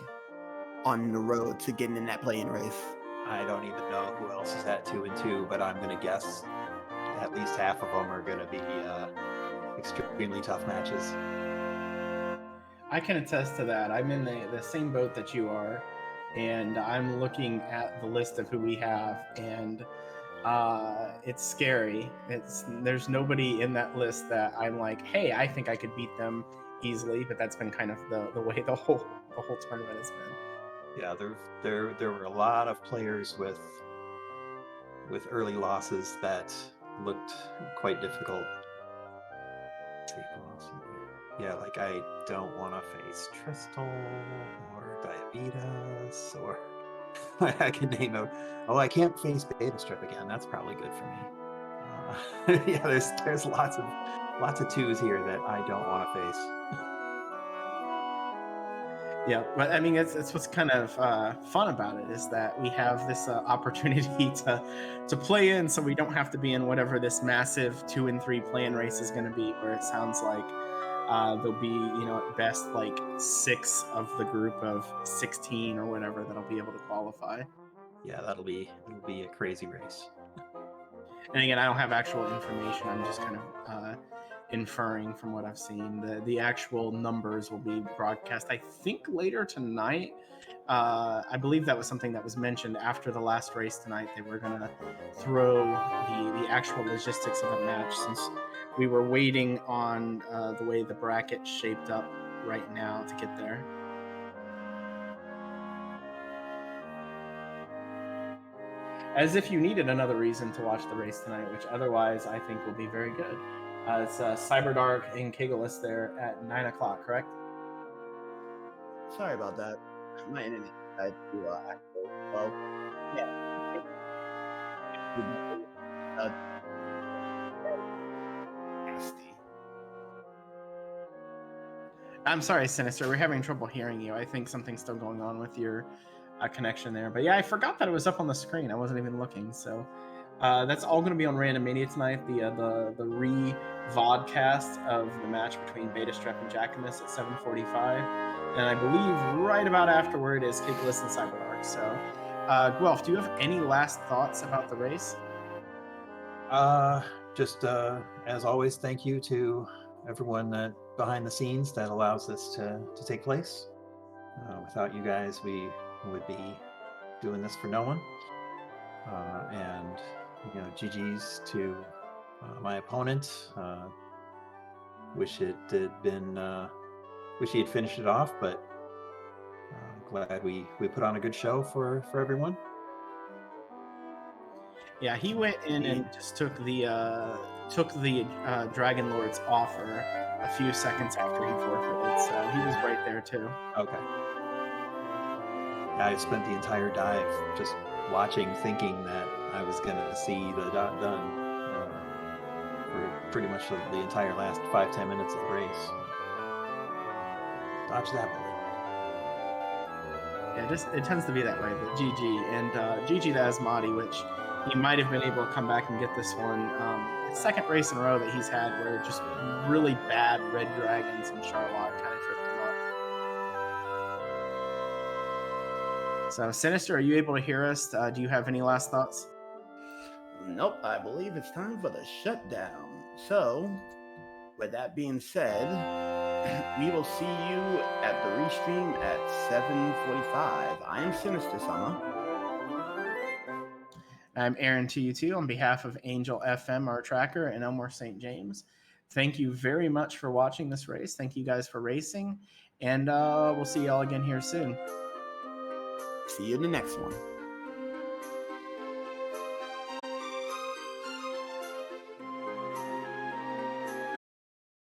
on the road to getting in that play-in race? I don't even know who else is at 2 and 2, but I'm going to guess at least half of them are going to be extremely tough matches. I can attest to that. I'm in the same boat that you are, and I'm looking at the list of who we have, and it's scary. There's nobody in that list that I'm like, hey, I think I could beat them easily, but that's been kind of the way the whole tournament has been. Yeah, there were a lot of players with early losses that looked quite difficult. Yeah, like I don't want to face Tristal or Diabetes, or I can name them. Oh, I can't face Beta Strip again. That's probably good for me. Yeah, there's lots of 2s here that I don't want to face. Yeah, but I mean, it's what's kind of fun about it is that we have this opportunity to play in, so we don't have to be in whatever this massive 2 and 3 plan race is going to be, where it sounds like there'll be, at best like 6 of the group of 16 or whatever that'll be able to qualify. Yeah, it'll be a crazy race. And again, I don't have actual information. I'm just kind of inferring from what I've seen. The actual numbers will be broadcast, I think, later tonight. I believe that was something that was mentioned after the last race tonight. They were going to throw the actual logistics of the match, since we were waiting on the way the bracket shaped up right now to get there. As if you needed another reason to watch the race tonight, which otherwise I think will be very good. It's Cyberdark and Kigalus there at 9 o'clock, correct? Sorry about that. My internet decided to activate. Well, yeah. Nasty. I'm sorry, Sinister. We're having trouble hearing you. I think something's still going on with your connection there. But yeah, I forgot that it was up on the screen. I wasn't even looking. So that's all going to be on Randomizer tonight. The re-vodcast of the match between Beta Strep and Jackamus at 7:45. And I believe right about afterward is Kikalist and Cyberdark. So, Guelph, do you have any last thoughts about the race? Just as always, thank you to everyone behind the scenes that allows this to take place. Without you guys, we would be doing this for no one. And GG's to my opponent. Wish he had finished it off, but glad we put on a good show for everyone. Yeah, he went in and just took the Dragon Lord's offer a few seconds after he forfeited, so he was right there too. Okay. I spent the entire dive just watching, thinking that I was going to see the dot done for pretty much the entire last 5-10 minutes of the race. Dodge that bullet. Yeah, it tends to be that way, but GG. And GG to Asmadi, which he might have been able to come back and get this one. Second race in a row that he's had where just really bad red dragons and Charlotte kind of tripped him up. So, Sinister, are you able to hear us? Do you have any last thoughts? Nope, I believe it's time for the shutdown. So, with that being said, we will see you at the restream at 7:45. I am Sinister Summer. I'm Aaron TU2 on behalf of Angel FM, our tracker, and Elmore St. James. Thank you very much for watching this race. Thank you guys for racing, and we'll see y'all again here soon. See you in the next one.